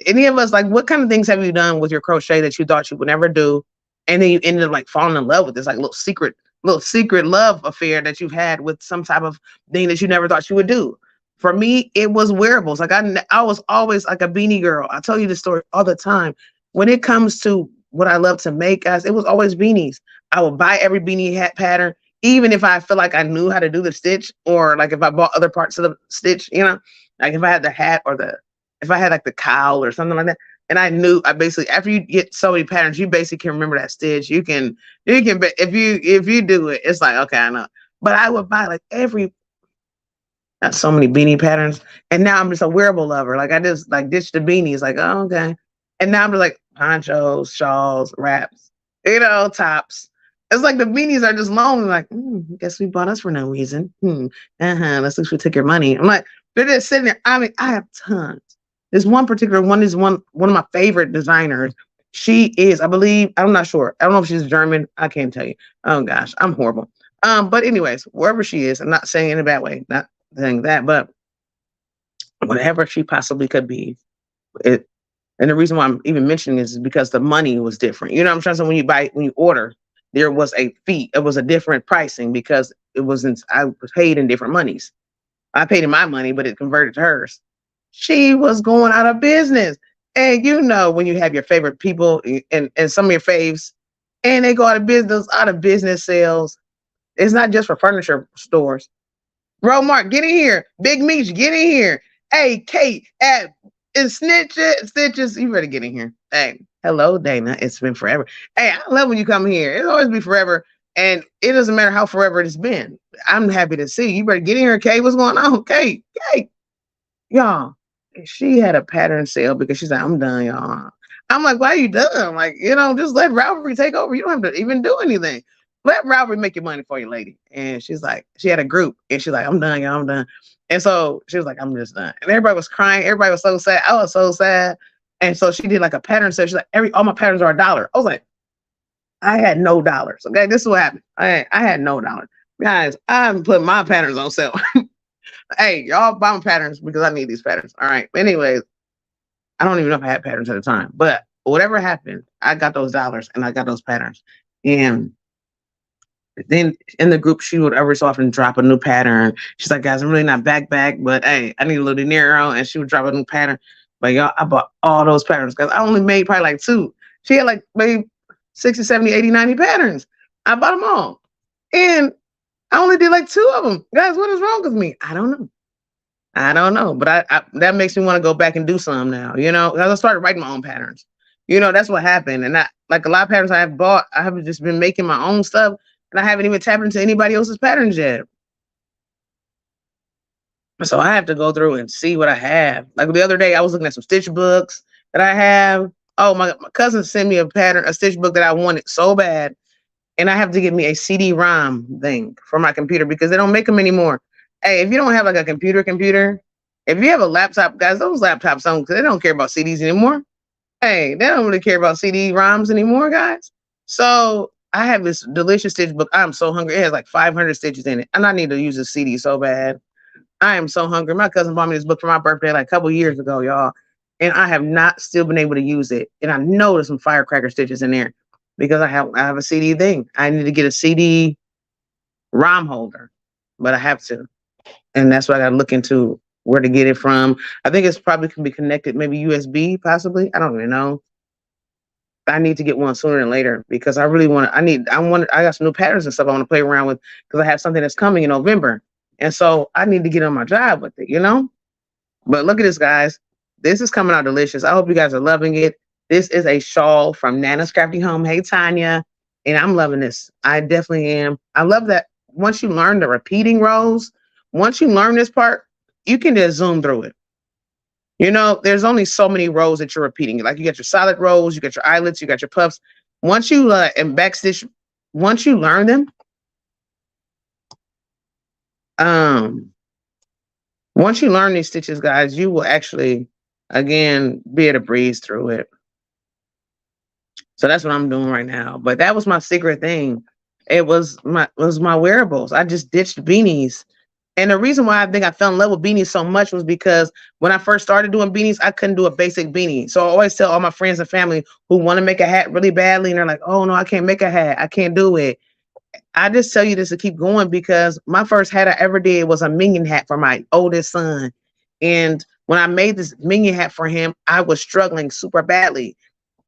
Any of us, like, what kind of things have you done with your crochet that you thought you would never do, and then you ended up like falling in love with this like little secret love affair that you've had with some type of thing that you never thought you would do? For me, it was wearables. Like I was always like a beanie girl. I tell you this story all the time. When it comes to what I love to make, guys, it was always beanies. I would buy every beanie hat pattern, even if I feel like I knew how to do the stitch, or like if I bought other parts of the stitch, like if I had the hat or if I had like the cowl or something like that, and I basically, after you get so many patterns, you basically can remember that stitch. If you do it, it's like, okay, I know. But I would buy like not so many beanie patterns, and now I'm just a wearable lover. Like I just like ditched the beanies, like, oh, okay, and now I'm just like ponchos, shawls, wraps, tops. It's like the beanies are just long. Like, I guess we bought us for no reason. Let's see if we took your money. I'm like, they're just sitting there. I mean, I have tons. This one particular one is one of my favorite designers. She is, I believe, I'm not sure. I don't know if she's German. I can't tell you. Oh gosh, I'm horrible. But anyways, wherever she is, I'm not saying in a bad way, not saying that, but whatever she possibly could be, it. And the reason why I'm even mentioning this is because the money was different. You know what I'm trying to say? When you order, there was a fee. It was a different pricing because I was paid in different monies. I paid in my money, but it converted to hers. She was going out of business. And when you have your favorite people and some of your faves, and they go out of business sales. It's not just for furniture stores. Mark, get in here. Big Meech, get in here. Hey, Kate, and Stitches, you better get in here. Hey, hello, Dana. It's been forever. Hey, I love when you come here. It'll always be forever. And it doesn't matter how forever it's been. I'm happy to see you. You better get in here, Kate. What's going on? Kate, y'all. She had a pattern sale because she's like, I'm done, y'all. I'm like, why are you done? Like, just let Ravelry take over. You don't have to even do anything. Let Ravelry make your money for you, lady. And she's like, she had a group and she's like, I'm done, y'all, I'm done. And so she was like, I'm just done. And everybody was crying. Everybody was so sad. I was so sad. And so she did like a pattern sale. She's like, all my patterns are $1. I was like, I had no dollars. Okay, this is what happened. I had no dollars. Guys, I'm putting my patterns on sale. Hey, y'all buy my patterns because I need these patterns. All right. Anyways, I don't even know if I had patterns at the time, but whatever happened, I got those dollars and I got those patterns. And then in the group, she would every so often drop a new pattern. She's like, guys, I'm really not back, but hey, I need a little dinero. And she would drop a new pattern. But y'all, I bought all those patterns because I only made probably like 2. She had like maybe 60, 70, 80, 90 patterns. I bought them all. And I only did like 2 of them. Guys, what is wrong with me? I don't know. But I that makes me want to go back and do some now, because I started writing my own patterns. That's what happened. And like a lot of patterns I have bought, I have just been making my own stuff. And I haven't even tapped into anybody else's patterns yet. So I have to go through and see what I have. Like the other day, I was looking at some stitch books that I have. Oh, my cousin sent me a stitch book that I wanted so bad. And I have to get me a CD-ROM thing for my computer because they don't make them anymore. Hey, if you don't have like a computer, if you have a laptop, guys, those laptops they don't care about CDs anymore. Hey, they don't really care about CD-ROMs anymore, guys. So I have this delicious stitch book. I'm so hungry. It has like 500 stitches in it. And I need to use a CD so bad. I am so hungry. My cousin bought me this book for my birthday like a couple years ago, y'all. And I have not still been able to use it. And I know there's some firecracker stitches in there because I have a CD thing. I need to get a CD ROM holder, but I have to. And that's why I got to look into where to get it from. I think it's probably can be connected, maybe USB, possibly. I don't even know. I need to get one sooner than later because I really want to. I got some new patterns and stuff I want to play around with because I have something that's coming in November, and so I need to get on my job with it. But look at this, guys. This is coming out delicious. I hope you guys are loving it. This is a shawl from Nana's Crafty Home. Hey, Tanya. And I'm loving this. I definitely am. I love that once you learn the repeating rows, once you learn this part, you can just zoom through it. There's only so many rows that you're repeating. Like you got your solid rows, you got your eyelets, you got your puffs. Once you and backstitch, once you learn them, once you learn these stitches, guys, you will actually, again, be able to breeze through it. So that's what I'm doing right now. But that was my secret thing. It was my wearables. I just ditched beanies. And the reason why I think I fell in love with beanies so much was because when I first started doing beanies, I couldn't do a basic beanie. So I always tell all my friends and family who want to make a hat really badly, and they're like, oh no, I can't make a hat. I can't do it. I just tell you this to keep going because my first hat I ever did was a minion hat for my oldest son. And when I made this minion hat for him, I was struggling super badly.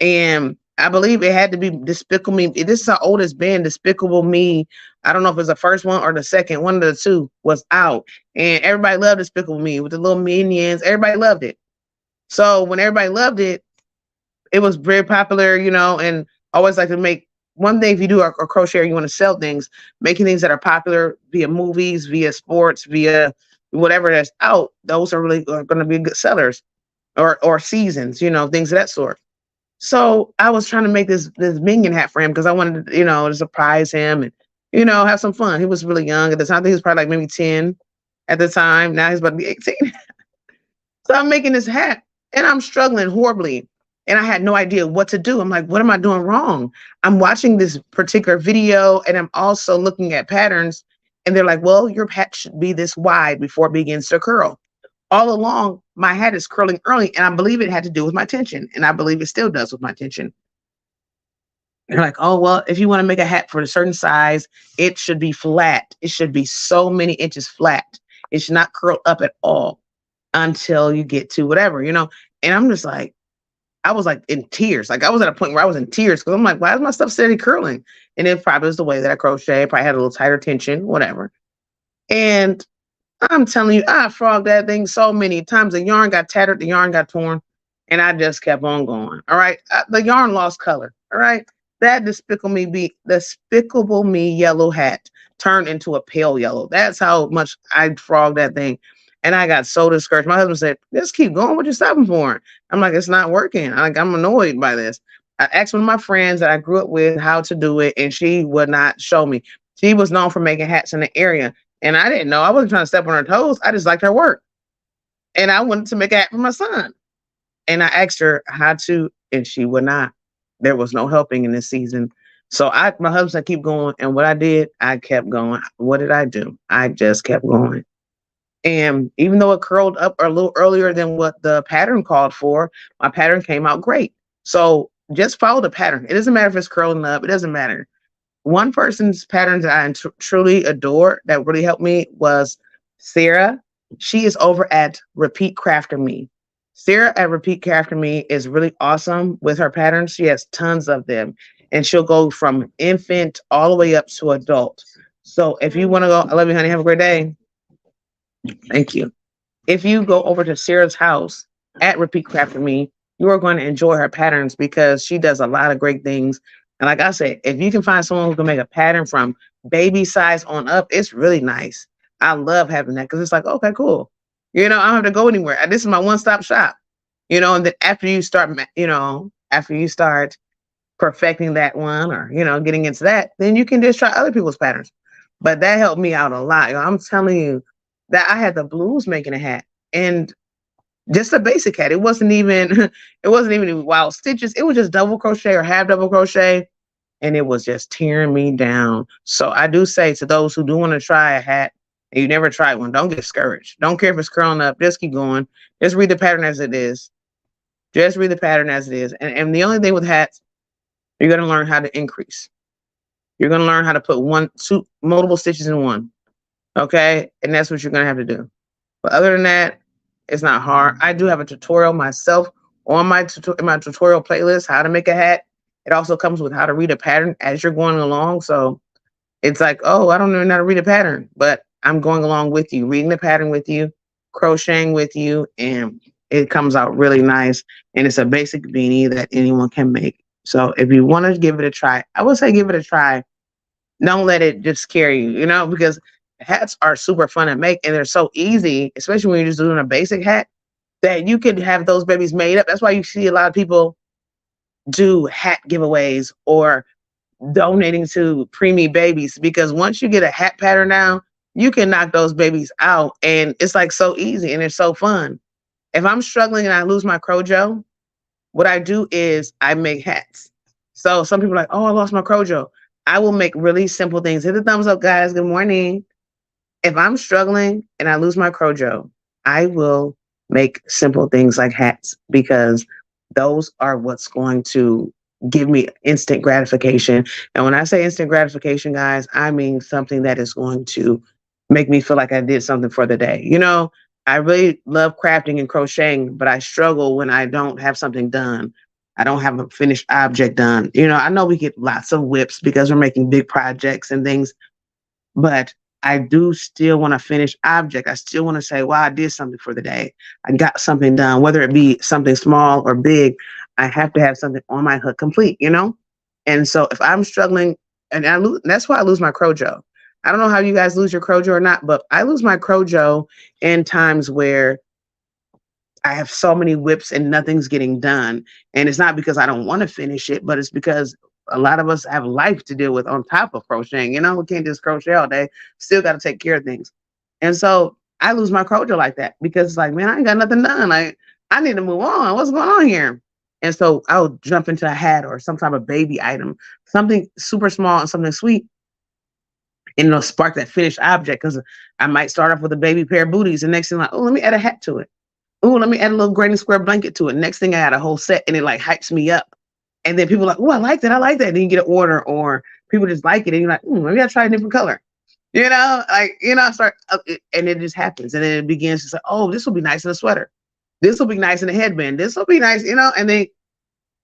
And I believe it had to be Despicable Me. This is how old it's been. Despicable Me. I don't know if it's the first one or the second. One of the two was out. And everybody loved Despicable Me with the little minions. Everybody loved it. So when everybody loved it, it was very popular, and I always like to make one thing. If you do a crochet or you want to sell things, making things that are popular via movies, via sports, via whatever that's out, those are really going to be good sellers or seasons, things of that sort. So I was trying to make this minion hat for him because I wanted to, to surprise him and, have some fun. He was really young at the time. I think he was probably like maybe 10 at the time. Now he's about to be 18. So I'm making this hat and I'm struggling horribly. And I had no idea what to do. I'm like, what am I doing wrong? I'm watching this particular video and I'm also looking at patterns. And they're like, well, your hat should be this wide before it begins to curl. All along, my hat is curling early, and I believe it had to do with my tension, and I believe it still does with my tension. They're like, oh, well, if you want to make a hat for a certain size, it should be flat. It should be so many inches flat. It should not curl up at all until you get to whatever, And I'm just like, I was like in tears. Like I was at a point where I was in tears because I'm like, why is my stuff steady curling? And it probably was the way that I crochet. Probably had a little tighter tension, whatever. And I'm telling you, I frogged that thing so many times. The yarn got tattered, the yarn got torn, and I just kept on going. All right. The yarn lost color. All right. That Despicable Me yellow hat turned into a pale yellow. That's how much I frogged that thing. And I got so discouraged. My husband said, just keep going. What you stopping for? I'm like, it's not working. I'm annoyed by this. I asked one of my friends that I grew up with how to do it, and she would not show me. She was known for making hats in the area. And I didn't know. I wasn't trying to step on her toes. I just liked her work. And I wanted to make a hat for my son. And I asked her how to, and she would not. There was no helping in this season. So my husband said, keep going. And what I did, I kept going. What did I do? I just kept going. And even though it curled up a little earlier than what the pattern called for, my pattern came out great. So just follow the pattern. It doesn't matter if it's curling up. It doesn't matter. One person's patterns that I truly adore that really helped me was Sarah. She is over at Repeat Crafter Me. Sarah at Repeat Crafter Me is really awesome with her patterns. She has tons of them, and she'll go from infant all the way up to adult. So if you want to go, I love you, honey. Have a great day. Thank you. If you go over to Sarah's house at Repeat Crafter Me, you are going to enjoy her patterns because she does a lot of great things. And like I said, if you can find someone who can make a pattern from baby size on up, it's really nice. I love having that because it's like, okay, cool. I don't have to go anywhere. This is my one-stop shop. And then after you start perfecting that one or, getting into that, then you can just try other people's patterns. But that helped me out a lot. I'm telling you that I had the blues making a hat and just a basic hat. It wasn't even wild stitches. It was just double crochet or half double crochet. And it was just tearing me down. So I do say to those who do want to try a hat and you never tried one, don't get discouraged. Don't care if it's curling up. Just keep going. Just read the pattern as it is. Just read the pattern as it is. And the only thing with hats, you're going to learn how to increase. You're going to learn how to put multiple stitches in one. Okay. And that's what you're going to have to do. But other than that, it's not hard. I do have a tutorial myself on my tutorial playlist, how to make a hat. It also comes with how to read a pattern as you're going along. So it's like, oh, I don't know how to read a pattern, but I'm going along with you, reading the pattern with you, crocheting with you, and it comes out really nice. And it's a basic beanie that anyone can make. So if you want to give it a try, I would say give it a try. Don't let it just scare you, because hats are super fun to make and they're so easy, especially when you're just doing a basic hat, that you could have those babies made up. That's why you see a lot of people do hat giveaways or donating to preemie babies, because once you get a hat pattern down, you can knock those babies out. And it's like so easy and it's so fun. If I'm struggling and I lose my Crojo, what I do is I make hats. So some people are like, oh, I lost my Crojo. I will make really simple things. Hit the thumbs up, guys. Good morning. If I'm struggling and I lose my Crojo, I will make simple things like hats, because those are what's going to give me instant gratification. And when I say instant gratification, guys, I mean something that is going to make me feel like I did something for the day. I really love crafting and crocheting, but I struggle when I don't have something done. I don't have a finished object done. I know we get lots of whips because we're making big projects and things, but I do still want a finished object. I still want to say, wow, I did something for the day. I got something done, whether it be something small or big. I have to have something on my hook complete. And so if I'm struggling, and that's why I lose my Crojo. I don't know how you guys lose your Crojo or not, but I lose my Crojo in times where I have so many whips and nothing's getting done. And it's not because I don't want to finish it, but it's because a lot of us have life to deal with on top of crocheting. We can't just crochet all day. Still got to take care of things. And so I lose my Crojo like that, because it's like, man, I ain't got nothing done. Like, I need to move on. What's going on here? And so I'll jump into a hat or some type of baby item, something super small and something sweet, and it'll spark that finished object, because I might start off with a baby pair of booties, and next thing, like, oh, let me add a hat to it. Oh, let me add a little granny square blanket to it. Next thing, I had a whole set, and it like hypes me up. And then people are like, oh, I like that. I like that. And then you get an order, or people just like it, and you're like, maybe I'll try a different color. Start, and it just happens. And then it begins to say, oh, this will be nice in a sweater. This will be nice in a headband. This will be nice, and then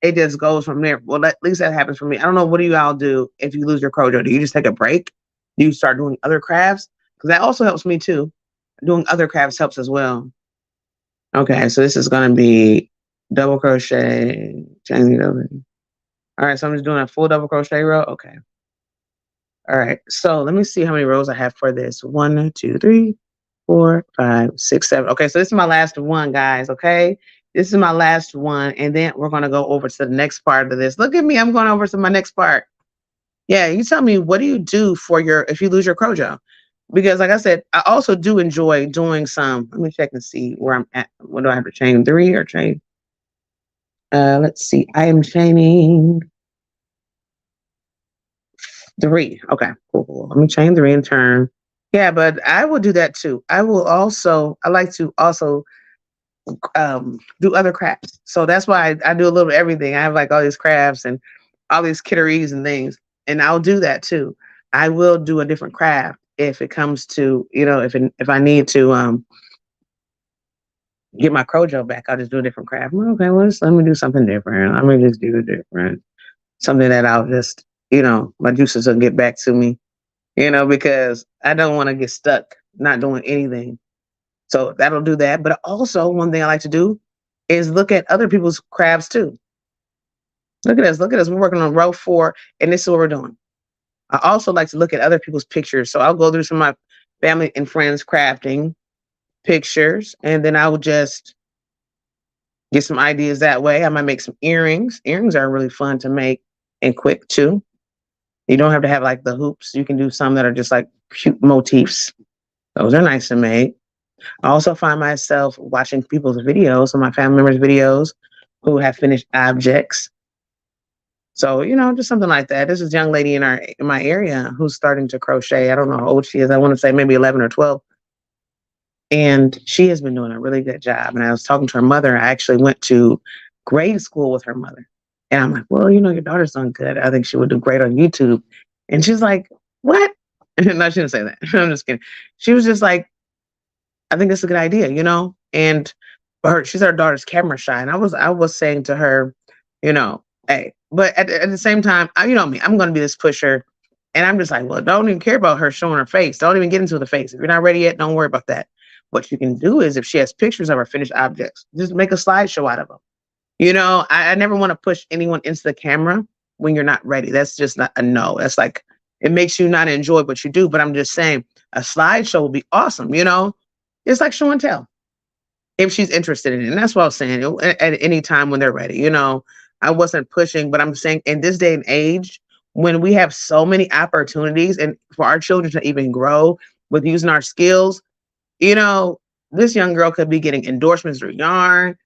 it just goes from there. Well, at least that happens for me. I don't know. What do you all do if you lose your Crojo? Do you just take a break? Do you start doing other crafts? Because that also helps me too. Doing other crafts helps as well. Okay, so this is going to be double crochet, chain it over. All right, so I'm just doing a full double crochet row. Okay. All right, so let me see how many rows I have for this. 1, 2, 3, 4, 5, 6, 7. Okay, so this is my last one, guys. Okay, this is my last one, and then we're going to go over to the next part of this. Look at me, I'm going over to my next part. Yeah, you tell me, what do you do for if you lose your Crojo? Because like I said, I also do enjoy doing some. Let me check and see where I'm at. What do I have to chain 3 or chain? Let's see. I am chaining 3. Okay, cool. Let me chain 3 and turn. Yeah, but I will do that too. I like to also do other crafts. So that's why I do a little of everything. I have like all these crafts and all these kitteries and things, and I'll do that too. I will do a different craft if it comes to, if I need to get my Crojo back, I'll just do a different craft. Okay, well, let me do something different. Let me just do it different. Something that I'll just, my juices will get back to me, because I don't want to get stuck not doing anything. So that'll do that. But also, one thing I like to do is look at other people's crafts too. Look at us. Look at us. We're working on row 4, and this is what we're doing. I also like to look at other people's pictures. So I'll go through some of my family and friends crafting pictures, and then I will just get some ideas that way. I might make some earrings. Earrings are really fun to make and quick too. You don't have to have like the hoops. You can do some that are just like cute motifs. Those are nice to make. I also find myself watching people's videos, some of my family members' videos who have finished objects. So, just something like that. This is a young lady in my area who's starting to crochet. I don't know how old she is. I want to say maybe 11 or 12. And she has been doing a really good job. And I was talking to her mother. I actually went to grade school with her mother. And I'm like, well, your daughter's done good. I think she would do great on YouTube. And she's like, what? No, she didn't say that. I'm just kidding. She was just like, I think that's a good idea, And she's our daughter's camera shy. And I was saying to her, Hey, but at the same time, you know me, I'm going to be this pusher. And I'm just like, well, don't even care about her showing her face. Don't even get into the face. If you're not ready yet, don't worry about that. What you can do is if she has pictures of her finished objects, just make a slideshow out of them. I never want to push anyone into the camera when you're not ready. That's just not a no. That's like, it makes you not enjoy what you do. But I'm just saying a slideshow will be awesome. It's like show and tell if she's interested in it. And that's what I was saying. At any time when they're ready. I wasn't pushing, but I'm saying in this day and age, when we have so many opportunities and for our children to even grow with using our skills, you know, this young girl could be getting endorsements through yarn.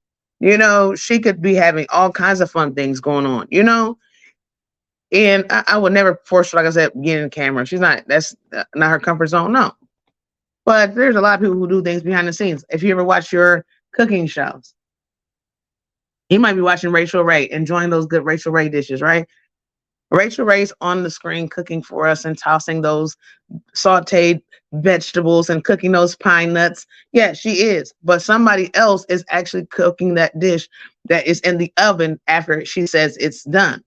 She could be having all kinds of fun things going on. And I would never force her, like I said, get in the camera. That's not her comfort zone. No. But there's a lot of people who do things behind the scenes. If you ever watch your cooking shows, you might be watching Rachel Ray, enjoying those good Rachel Ray dishes, right? Rachel Ray's on the screen cooking for us and tossing those sauteed vegetables and cooking those pine nuts. Yeah, she is. But somebody else is actually cooking that dish that is in the oven after she says it's done.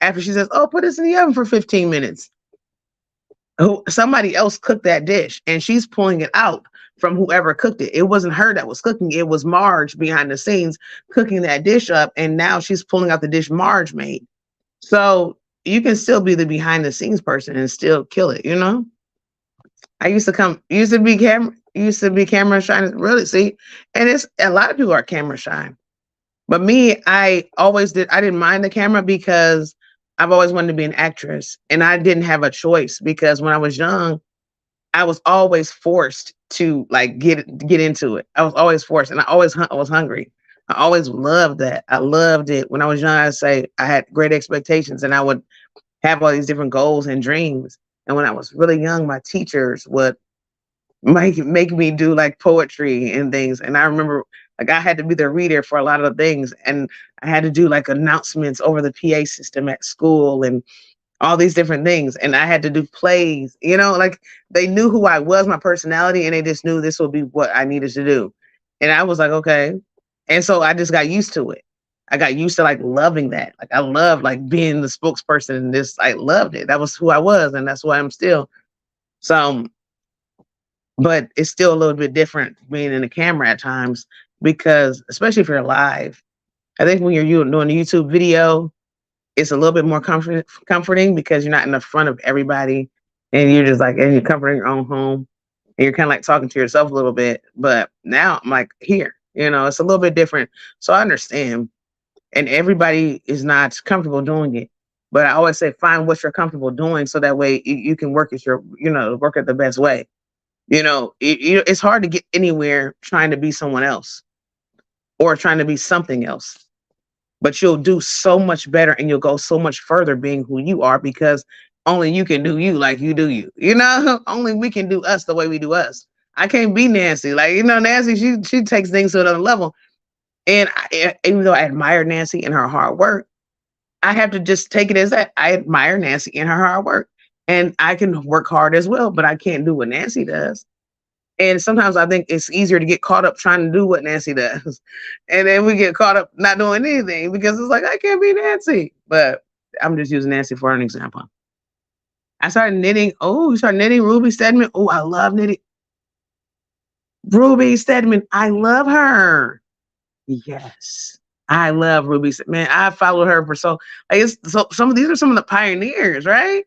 After she says, oh, put this in the oven for 15 minutes. Somebody else cooked that dish and she's pulling it out from whoever cooked it. It wasn't her that was cooking. It was Marge behind the scenes cooking that dish up. And now she's pulling out the dish Marge made. So you can still be the behind the scenes person and still kill it. I used to be camera shy. Really, see, and it's a lot of people are camera shy. But me, I didn't mind the camera because I've always wanted to be an actress and I didn't have a choice because when I was young, I was always forced to like get into it. I was always forced and I was hungry. I always loved that. I loved it. When I was young, I'd say I had great expectations and I would have all these different goals and dreams. And when I was really young, my teachers would make me do like poetry and things. And I remember like I had to be the reader for a lot of the things. And I had to do like announcements over the PA system at school and all these different things. And I had to do plays, like they knew who I was, my personality, and they just knew this would be what I needed to do. And I was like, okay. And so I just got used to it. I got used to like loving that. Like I loved like being the spokesperson and this, I loved it. That was who I was. And that's who I am still. So but it's still a little bit different being in the camera at times because especially if you're live, I think when you're doing a YouTube video, it's a little bit more comforting because you're not in the front of everybody and you're just like, and you're comforting your own home and you're kind of like talking to yourself a little bit. But now I'm like here, it's a little bit different. So I understand. And everybody is not comfortable doing it. But I always say, find what you're comfortable doing so that way you can work work it the best way. It's hard to get anywhere trying to be someone else or trying to be something else. But you'll do so much better and you'll go so much further being who you are because only you can do you like you do you. Only we can do us the way we do us. I can't be Nancy. Like, Nancy, she takes things to another level. And even though I admire Nancy and her hard work, I have to just take it as that. I admire Nancy and her hard work. And I can work hard as well, but I can't do what Nancy does. And sometimes I think it's easier to get caught up trying to do what Nancy does. And then we get caught up not doing anything because it's like, I can't be Nancy. But I'm just using Nancy for an example. I started knitting. Oh, you started knitting Ruby Stedman. Oh, I love knitting. Ruby Stedman. I love her. Yes. I love Ruby. Man, I followed her for so some of these are some of the pioneers, right?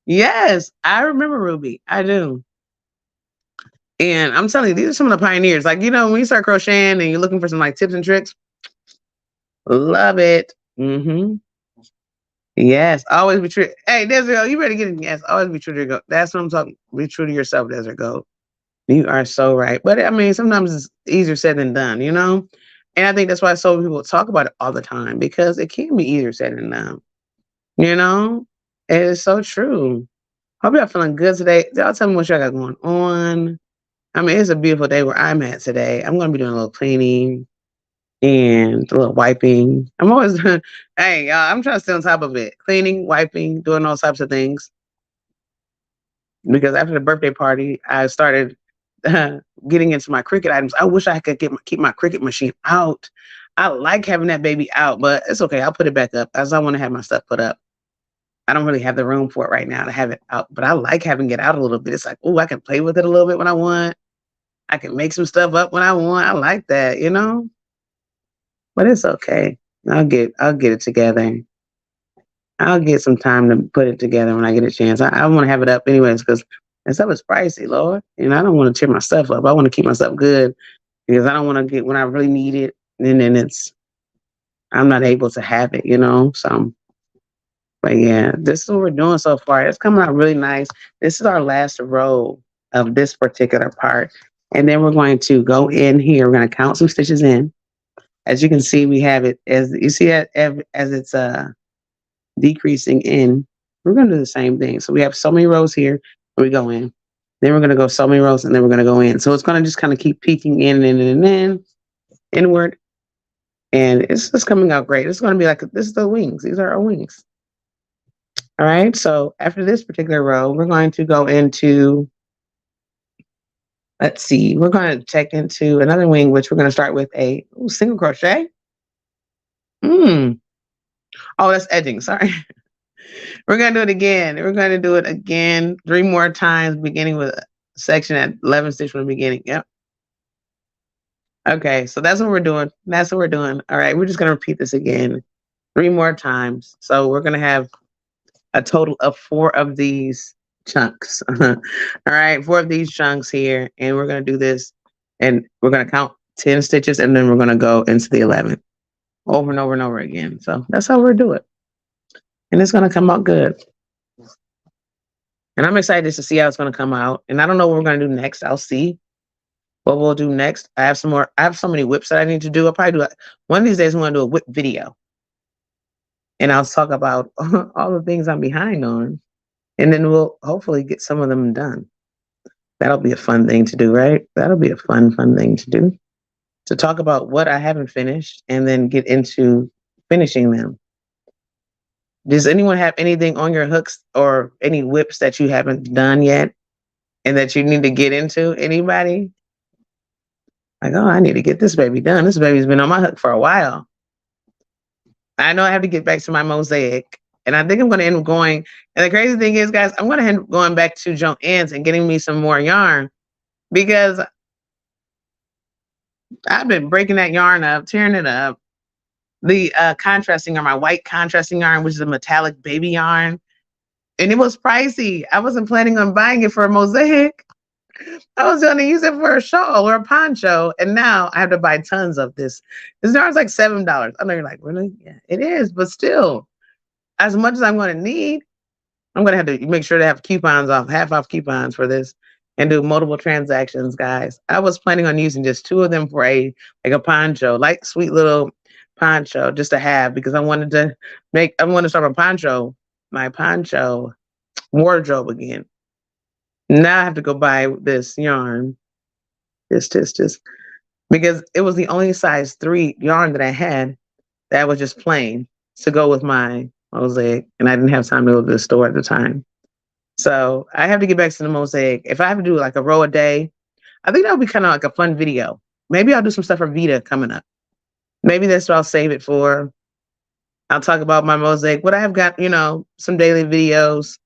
Yes, I remember Ruby. I do. And I'm telling you, these are some of the pioneers. Like, when you start crocheting and you're looking for some like tips and tricks, love it. Yes, always be true. Hey, Desert, you better get it. Yes, always be true to go. That's what I'm talking. Be true to yourself, Desert Goat. You are so right. But I mean, sometimes it's easier said than done, And I think that's why so many people talk about it all the time because it can be easier said than done. It is so true. Hope y'all feeling good today. Y'all tell me what y'all got going on. I mean, it's a beautiful day where I'm at today. I'm going to be doing a little cleaning and a little wiping. I'm always, hey, y'all, I'm trying to stay on top of it. Cleaning, wiping, doing all types of things. Because after the birthday party, I started getting into my Cricut items. I wish I could keep my Cricut machine out. I like having that baby out, but it's okay. I'll put it back up as I want to have my stuff put up. I don't really have the room for it right now to have it out, but I like having it out a little bit. It's like, oh, I can play with it a little bit when I want. I can make some stuff up when I want. I like that, you know? But it's okay. I'll get it together. I'll get some time to put it together when I get a chance. I want to have it up anyways because that stuff is pricey, Lord. And I don't want to tear my stuff up. I want to keep my stuff good because I don't want to get when I really need it and then I'm not able to have it, you know? So, but yeah, this is what we're doing so far. It's coming out really nice. This is our last row of this particular part. And then we're going to go in here. We're going to count some stitches in. As you can see, we have it as you see it as it's decreasing in. We're going to do the same thing. So we have so many rows here. We go in. Then we're going to go so many rows, and then we're going to go in. So it's going to just kind of keep peeking in and in, inward. And it's just coming out great. It's going to be like, this is the wings. These are our wings. All right. So after this particular row, we're going to go into, let's see, we're going to check into another wing, which we're going to start with a single crochet. Oh, that's edging. Sorry. We're going to do it again. We're going to do it again 3 more times, beginning with a section at 11 stitch from the beginning. Yep. Okay. So that's what we're doing. That's what we're doing. All right. We're just going to repeat this again 3 more times. So we're going to have a total of 4 of these chunks. All right. 4 of these chunks here. And we're going to do this and we're going to count 10 stitches and then we're going to go into the 11th over and over and over again. So that's how we're doing it. And it's going to come out good. And I'm excited to see how it's going to come out. And I don't know what we're going to do next. I'll see what we'll do next. I have some more. I have so many whips that I need to do. I'll probably do one of these days. I'm going to do a whip video. And I'll talk about all the things I'm behind on. And then we'll hopefully get some of them done. That'll be a fun thing to do, right? That'll be a fun thing to do. To talk about what I haven't finished and then get into finishing them. Does anyone have anything on your hooks or any whips that you haven't done yet and that you need to get into? Anybody? Like, oh, I need to get this baby done. This baby's been on my hook for a while. I know I have to get back to my mosaic. And I think I'm going to end up going. And the crazy thing is, guys, I'm going to end up going back to Joann's and getting me some more yarn because I've been breaking that yarn up, tearing it up. The contrasting yarn, my white contrasting yarn, which is a metallic baby yarn. And it was pricey. I wasn't planning on buying it for a mosaic. I was going to use it for a shawl or a poncho. And now I have to buy tons of this. This yarn's like $7. I know you're like, really? Yeah, it is. But still, as much as I'm going to need, I'm going to have to make sure to have coupons off, half off coupons for this and do multiple transactions, guys. I was planning on using just 2 of them for a poncho, like sweet little poncho just to have because I wanted to start my poncho wardrobe again. Now I have to go buy this yarn, this because it was the only size 3 yarn that I had that was just plain to go with my mosaic, and I didn't have time to go to the store at the time. So I have to get back to the mosaic. If I have to do like a row a day, I think that would be kind of like a fun video. Maybe I'll do some stuff for Vita coming up. Maybe that's what I'll save it for. I'll talk about my mosaic. What I have got, some daily videos.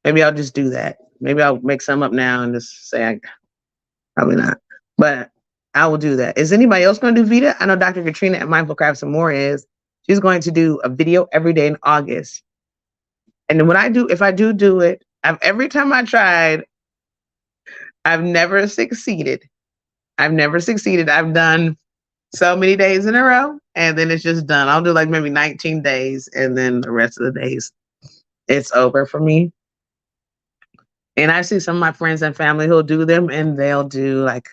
Maybe I'll just do that. Maybe I'll make some up now and just say, probably not. But I will do that. Is anybody else going to do Vita? I know Dr. Katrina at Mindful Crafts and More is. She's going to do a video every day in August. And if I do it, every time I tried, I've never succeeded. I've done so many days in a row, and then it's just done. I'll do like maybe 19 days, and then the rest of the days, it's over for me. And I see some of my friends and family who'll do them, and they'll do like,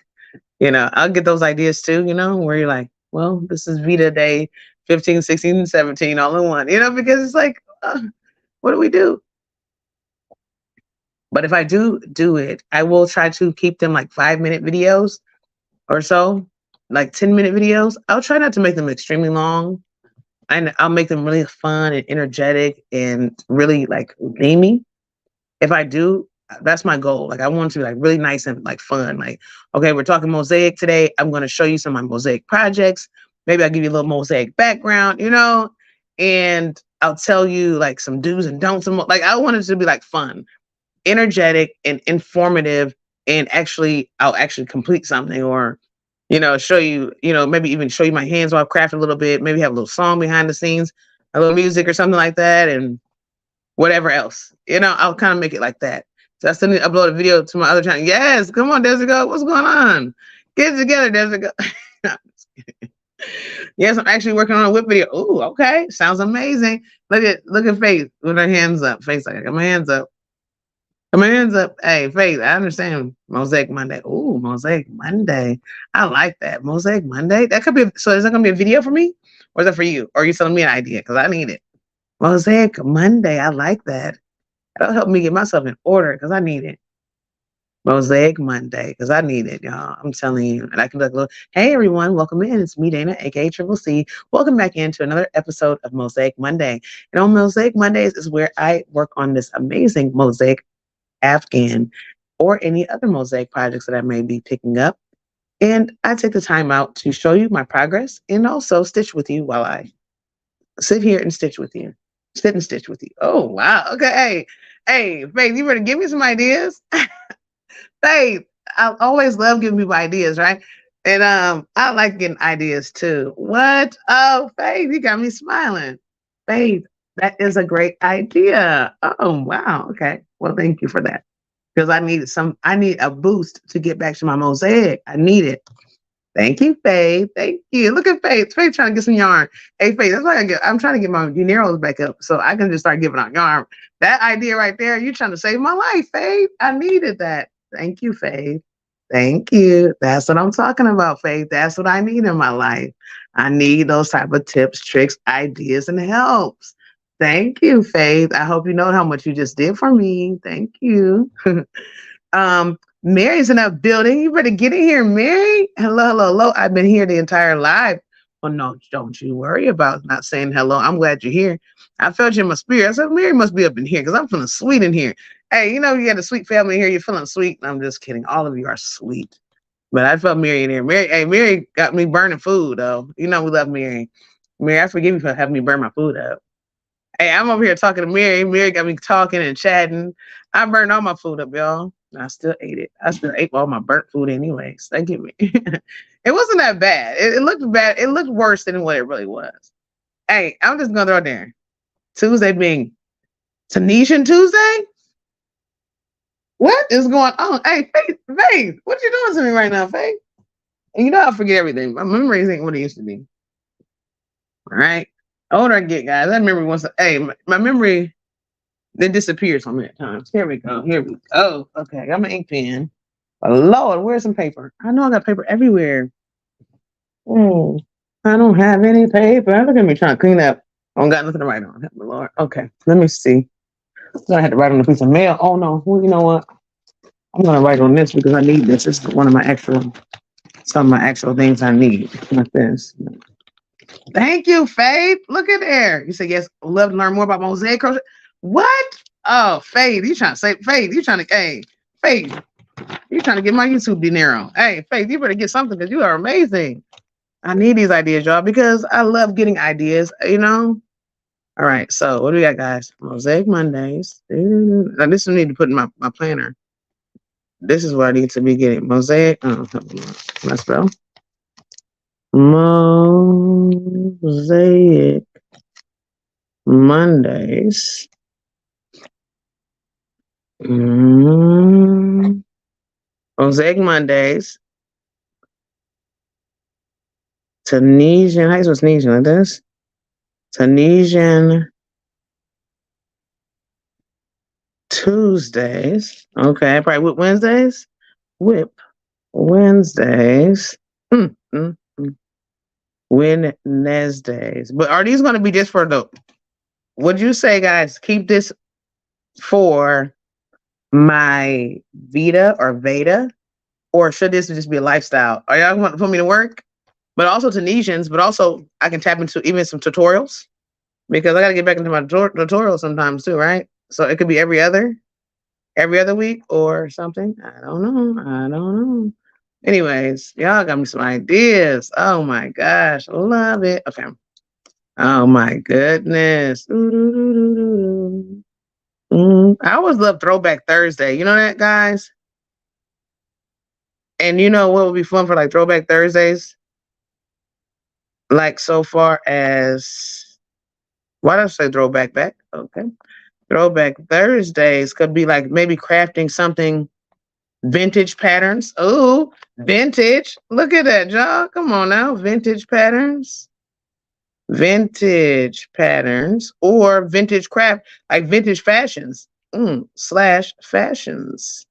I'll get those ideas too, where you're like, well, this is Vita day 15, 16, and 17 all in one, because it's like, what do we do? But if I do it, I will try to keep them like 5-minute videos or so, like 10-minute videos. I'll try not to make them extremely long. And I'll make them really fun and energetic and really like gamey. If I do, that's my goal. Like I want it to be like really nice and like fun. Like, okay, we're talking mosaic today. I'm going to show you some of my mosaic projects. Maybe I'll give you a little mosaic background, and I'll tell you like some do's and don'ts. And like I want it to be like fun, energetic, and informative. And actually, I'll actually complete something or, show you, maybe even show you my hands while I craft a little bit. Maybe have a little song behind the scenes, a little music or something like that, and whatever else. I'll kind of make it like that. So I still need to upload a video to my other channel. Yes, come on, Desigo. What's going on? Get it together, Desigo. Yes, I'm actually working on a whip video. Ooh, okay. Sounds amazing. Look at Faith with her hands up. Faith's like, I got my hands up. Got my hands up. Hey, Faith, I understand. Mosaic Monday. Ooh, Mosaic Monday. I like that. Mosaic Monday. That could be, so is that gonna be a video for me? Or is that for you? Or are you telling me an idea? Because I need it. Mosaic Monday. I like that. That'll help me get myself in order because I need it. Mosaic Monday, because I need it, y'all. I'm telling you. And I can be like, hey, everyone, welcome in. It's me, Dana, aka Triple C. Welcome back into another episode of Mosaic Monday. And on Mosaic Mondays is where I work on this amazing mosaic Afghan or any other mosaic projects that I may be picking up. And I take the time out to show you my progress and also stitch with you while I sit here and stitch with you. Sit and stitch with you. Oh, wow. Okay. Hey, Faith, you better give me some ideas. Faith, I always love giving people ideas, right? And I like getting ideas too. What? Oh, Faith, you got me smiling. Faith, that is a great idea. Oh, wow. Okay. Well, thank you for that. Because I need a boost to get back to my mosaic. I need it. Thank you, Faith. Thank you. Look at Faith. Faith trying to get some yarn. Hey, Faith, that's why I'm trying to get my dineros back up so I can just start giving out yarn. That idea right there, you're trying to save my life, Faith. I needed that. Thank you, Faith. Thank you. That's what I'm talking about, Faith. That's what I need in my life. I need those type of tips, tricks, ideas, and helps. Thank you, Faith. I hope you know how much you just did for me. Thank you. Mary's in that building. You better get in here, Mary. Hello. I've been here the entire live. Well, no, don't you worry about not saying hello. I'm glad you're here. I felt you in my spirit. I said, Mary must be up in here because I'm feeling sweet in here. Hey, you got a sweet family here. You're feeling sweet. I'm just kidding. All of you are sweet. But I felt Mary in here. Mary got me burning food, though. We love Mary. Mary, I forgive you for having me burn my food up. Hey, I'm over here talking to Mary. Mary got me talking and chatting. I burned all my food up, y'all. I still ate it. I still ate all my burnt food anyways. Thank you. It wasn't that bad. It looked bad. It looked worse than what it really was. Hey, I'm just going to throw it there. Tuesday being Tunisian Tuesday? What is going on? Hey, Faith, what you doing to me right now, Faith? And I forget everything. My memory ain't what it used to be. All right. The older I get, guys, that memory my memory then disappears on me at times. Here we go. Okay, I got my ink pen. Oh, Lord, where's some paper? I know I got paper everywhere. Oh, I don't have any paper. Look at me trying to clean up. I don't got nothing to write on. Help me, Lord. Okay, let me see. I had to write on a piece of mail. Oh, no. Well, you know what? I'm going to write on this because I need this. This is some of my actual things I need. Like this. Thank you, Faith. Look at there. You say, yes, love to learn more about mosaic crochet. What? Oh, Faith, you trying to say, Faith, you trying to get my YouTube dinero. Hey, Faith, you better get something because you are amazing. I need these ideas, y'all, because I love getting ideas, All right, so what do we got, guys? Mosaic Mondays. Now, this I need to put in my planner. This is what I need to be getting. Mosaic. Oh, let's spell. Mosaic Mondays. Mosaic Mondays. Tunisian. How you spell Tunisian like this? Tunisian Tuesdays. Okay, probably Whip Wednesdays. Whip Wednesdays. Wednesdays. But are these going to be just for would you say, guys, keep this for my Vita or Veda? Or should this just be a lifestyle? Are y'all want to put me to work? But also Tunisians, but also I can tap into even some tutorials because I got to get back into my tutorials sometimes too, right? So it could be every other week or something. I don't know. Anyways, y'all got me some ideas. Oh my gosh, love it. Okay. Oh my goodness. I always love Throwback Thursday. You know that, guys? And you know what would be fun for like Throwback Thursdays? Like so far as why did I say throwback back? Okay. Throwback Thursdays could be like maybe crafting something vintage patterns. Oh, vintage. Look at that, y'all. Come on now. Vintage patterns. Vintage patterns or vintage craft, like vintage fashions. Slash fashions.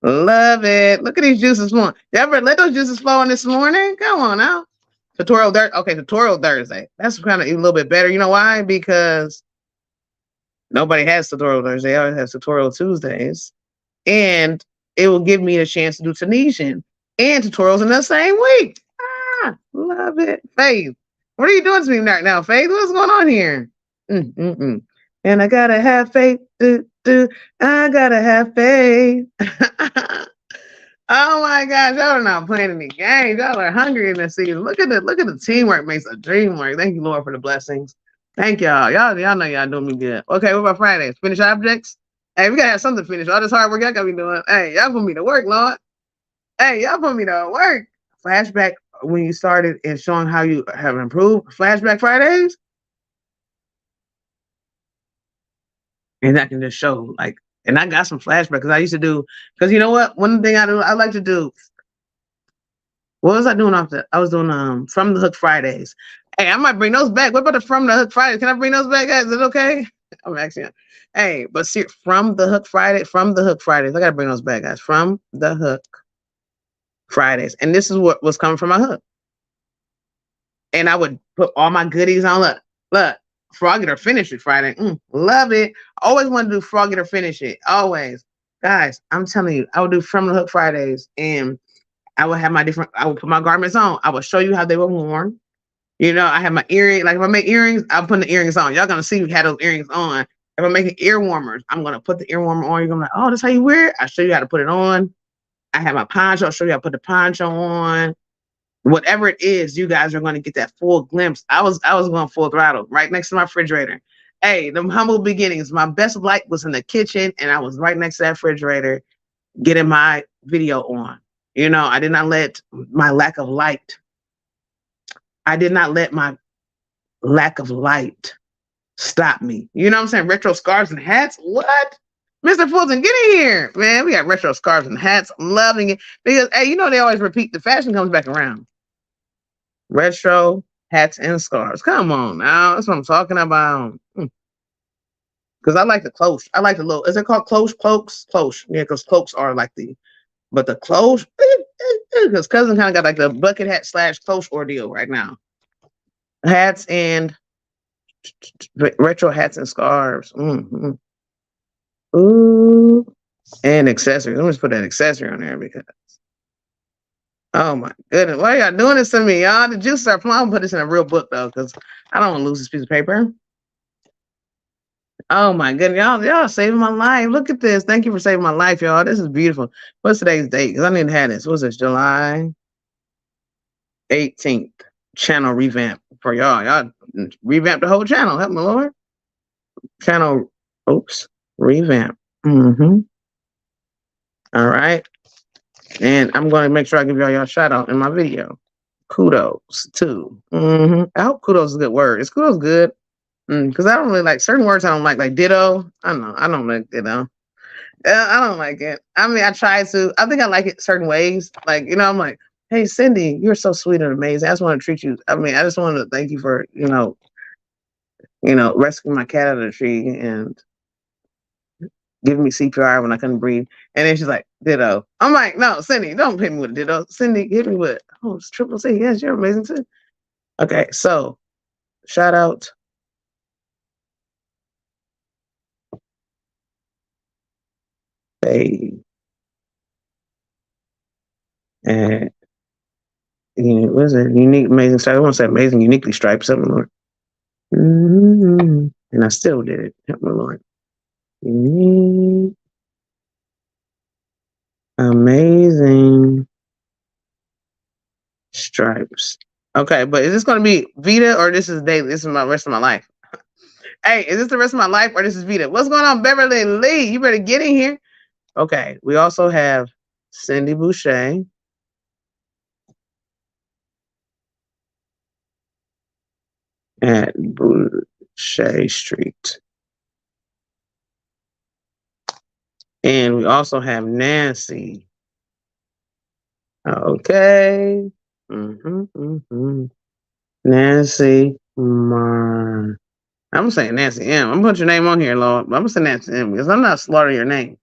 Love it. Look at these juices flowing. You ever let those juices flow on this morning? Come on now. Tutorial Thursday. That's kind of a little bit better. You know why? Because nobody has tutorial Thursday. They always have tutorial Tuesdays. And it will give me a chance to do Tunisian and tutorials in the same week. Love it. Faith, what are you doing to me right now, Faith? What's going on here? And I gotta have faith. I gotta have faith. Oh my gosh, y'all are not playing any games. Y'all are hungry in this season. Look at the teamwork makes a dream work. Thank you, Lord, for the blessings. Thank y'all. Y'all know y'all doing me good. Okay, what about Fridays? Finish objects? Hey, we gotta have something to finish. All this hard work y'all gotta be doing. Hey, y'all put me to work, Lord. Hey, y'all put me to work. Flashback when you started and showing how you have improved. Flashback Fridays? And I can just show like, and I got some flashback because I used to do, because you know what? One thing I like to do. What was I doing off that? I was doing From the Hook Fridays. Hey, I might bring those back. What about the From the Hook Fridays? Can I bring those back, guys? Is it okay? I'm actually, hey, but see, From the Hook Fridays. I gotta bring those back, guys. From the Hook Fridays, and this is what was coming from my hook. And I would put all my goodies on. Look, Frog It or Finish It Friday. Love it. Always want to do Frog It or Finish It. Always, guys. I'm telling you, I would do From the Hook Fridays, and I would have I would put my garments on. I would show you how they were worn. You know, I have my earring. Like if I make earrings, I'm putting the earrings on. Y'all gonna see me have those earrings on. If I'm making ear warmers, I'm gonna put the ear warmer on. You're gonna be like, oh, that's how you wear it. I show you how to put it on. I have my poncho. I'll show you how to put the poncho on. Whatever it is, you guys are gonna get that full glimpse. I was going full throttle right next to my refrigerator. Hey, the humble beginnings. My best light was in the kitchen, and I was right next to that refrigerator getting my video on. You know, I did not let my lack of light. I did not let my lack of light stop me. You know what I'm saying? Retro scarves and hats. What? Mr. Fulton, get in here. Man, we got retro scarves and hats. I'm loving it. Because, hey, you know they always repeat. The fashion comes back around. Retro hats and scarves. Come on now. That's what I'm talking about. Because I like the cloche. I like the little, is it called cloche? Cloaks? Cloche. Yeah, because cloaks are like but the cloche, because cousin kind of got like the bucket hat / cloche ordeal right now. Hats and retro hats and scarves. Ooh, and accessories. Let me just put that accessory on there because, oh my goodness, why are y'all doing this to me, y'all? The juice are flowing. I'm gonna put this in a real book though, because I don't want to lose this piece of paper. Oh my goodness, y'all saving my life. Look at this. Thank you for saving my life, y'all. This is beautiful. What's today's date? Because I didn't have this. What's this? July 18th. Channel revamp for y'all. Y'all revamp the whole channel. Help me, Lord. Channel, revamp. All right. And I'm going to make sure I give y'all shout out in my video. Kudos too. I hope kudos is a good word. Is kudos good? Because I don't really like certain words. I don't like ditto. I don't know. I don't like ditto. I don't like it. I mean, I try to. I think I like it certain ways. Like, you know, I'm like, hey, Cindy, you're so sweet and amazing. I just want to treat you. I mean, I just want to thank you for, rescuing my cat out of the tree and giving me CPR when I couldn't breathe. And then she's like, ditto. I'm like, no, Cindy, don't hit me with a ditto. Cindy, hit me with, it's triple C. Yes, you're amazing too. Okay, so shout out. And what is it? Unique, amazing stripe. I want to say amazing, uniquely striped, something, Lord. And I still did it. Help me, Lord. Unique, amazing, stripes. Okay, but is this going to be Vita or this is daily? This is my rest of my life. Hey, is this the rest of my life or this is Vita? What's going on, Beverly Lee? You better get in here. Okay, we also have Cindy Boucher. At Boucher Street. And we also have Nancy. Okay. Nancy Mar. I'm saying Nancy M. I'm gonna put your name on here, Lord. I'm gonna say Nancy M because I'm not slaughtering your name.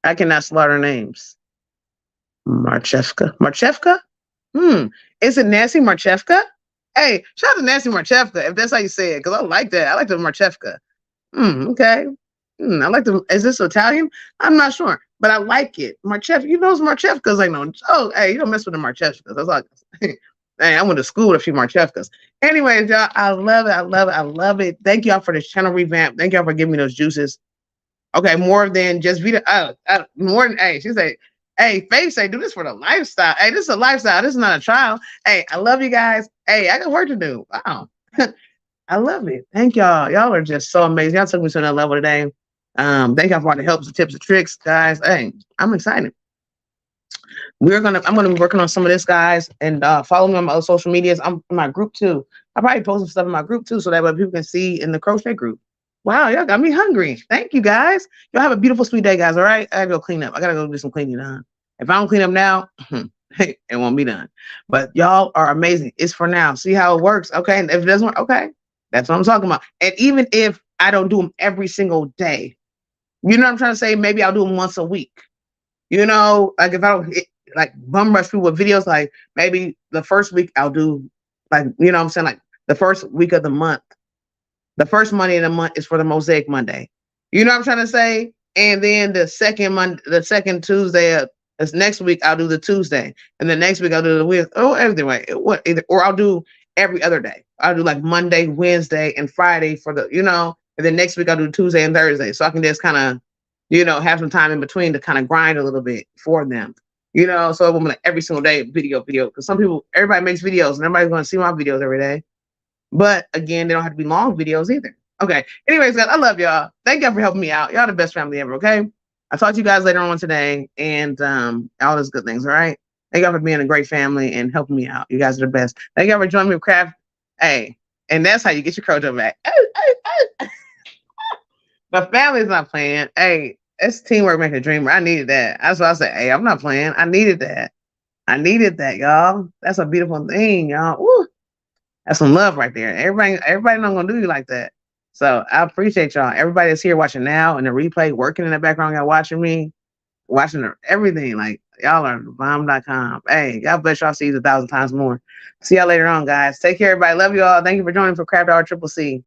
I cannot slaughter names. Marchevka. Marchevka? Is it Nancy Marchevka? Hey, shout out to Nancy Marchevka, if that's how you say it, because I like that. I like the Marchevka. Okay. I like the. Is this Italian? I'm not sure, but I like it. Marchevka. You know, it's Marchevkas. I know. Oh, hey, you don't mess with the Marchevkas. That's like, hey, I went to school with a few Marchevkas. Anyways, y'all, I love it. I love it. I love it. Thank y'all for this channel revamp. Thank y'all for giving me those juices. Okay, more than just Vita. More than, hey, she said, hey, Faith say, do this for the lifestyle. Hey, this is a lifestyle. This is not a trial. Hey, I love you guys. Hey, I got work to do. Wow. I love it. Thank y'all. Y'all are just so amazing. Y'all took me to another level today. Thank y'all for all the helps, the tips, the tricks, guys. Hey, I'm excited. I'm gonna be working on some of this, guys, and follow me on my other social medias. I'm in my group too. I'll probably post some stuff in my group too, so that way people can see in the crochet group. Wow, y'all got me hungry. Thank you, guys. Y'all have a beautiful, sweet day, guys. All right, I gotta go clean up. I gotta go do some cleaning on. If I don't clean up now, hey, it won't be done. But y'all are amazing. It's for now. See how it works. Okay, and if it doesn't work, okay, that's what I'm talking about. And even if I don't do them every single day, you know what I'm trying to say? Maybe I'll do them once a week. You know, like if I don't like bum rush through with videos, like maybe the first week I'll do, like, you know what I'm saying, like the first week of the month. The first Monday of the month is for the Mosaic Monday. You know what I'm trying to say? And then the second Tuesday is next week, I'll do the Tuesday. And the next week I'll do the Wednesday. Oh, everything right. Or I'll do every other day. I'll do like Monday, Wednesday, and Friday for the, you know, and then next week I'll do Tuesday and Thursday. So I can just kind of, you know, have some time in between to kind of grind a little bit for them. You know, so I'm like every single day, video. Because everybody makes videos and everybody's going to see my videos every day. But again, they don't have to be long videos either. Okay. Anyways, guys, I love y'all. Thank y'all for helping me out. Y'all the best family ever. Okay. I'll talk to you guys later on today and all those good things. All right. Thank y'all for being a great family and helping me out. You guys are the best. Thank y'all for joining me with Craft. Hey, and that's how you get your crojo back. The family's not playing. Hey, it's teamwork making a dreamer. I needed that. That's why I said, hey, I'm not playing. I needed that. Y'all. That's a beautiful thing, y'all. Woo. That's some love right there. Everybody not gonna do you like that. So I appreciate y'all. Everybody that's here watching now and the replay, working in the background, y'all watching me, watching everything. Like y'all are bomb.com. Hey, God bless y'all. See you 1,000 times more. See y'all later on, guys. Take care, everybody. Love you all. Thank you for joining for Craft Hour Triple C.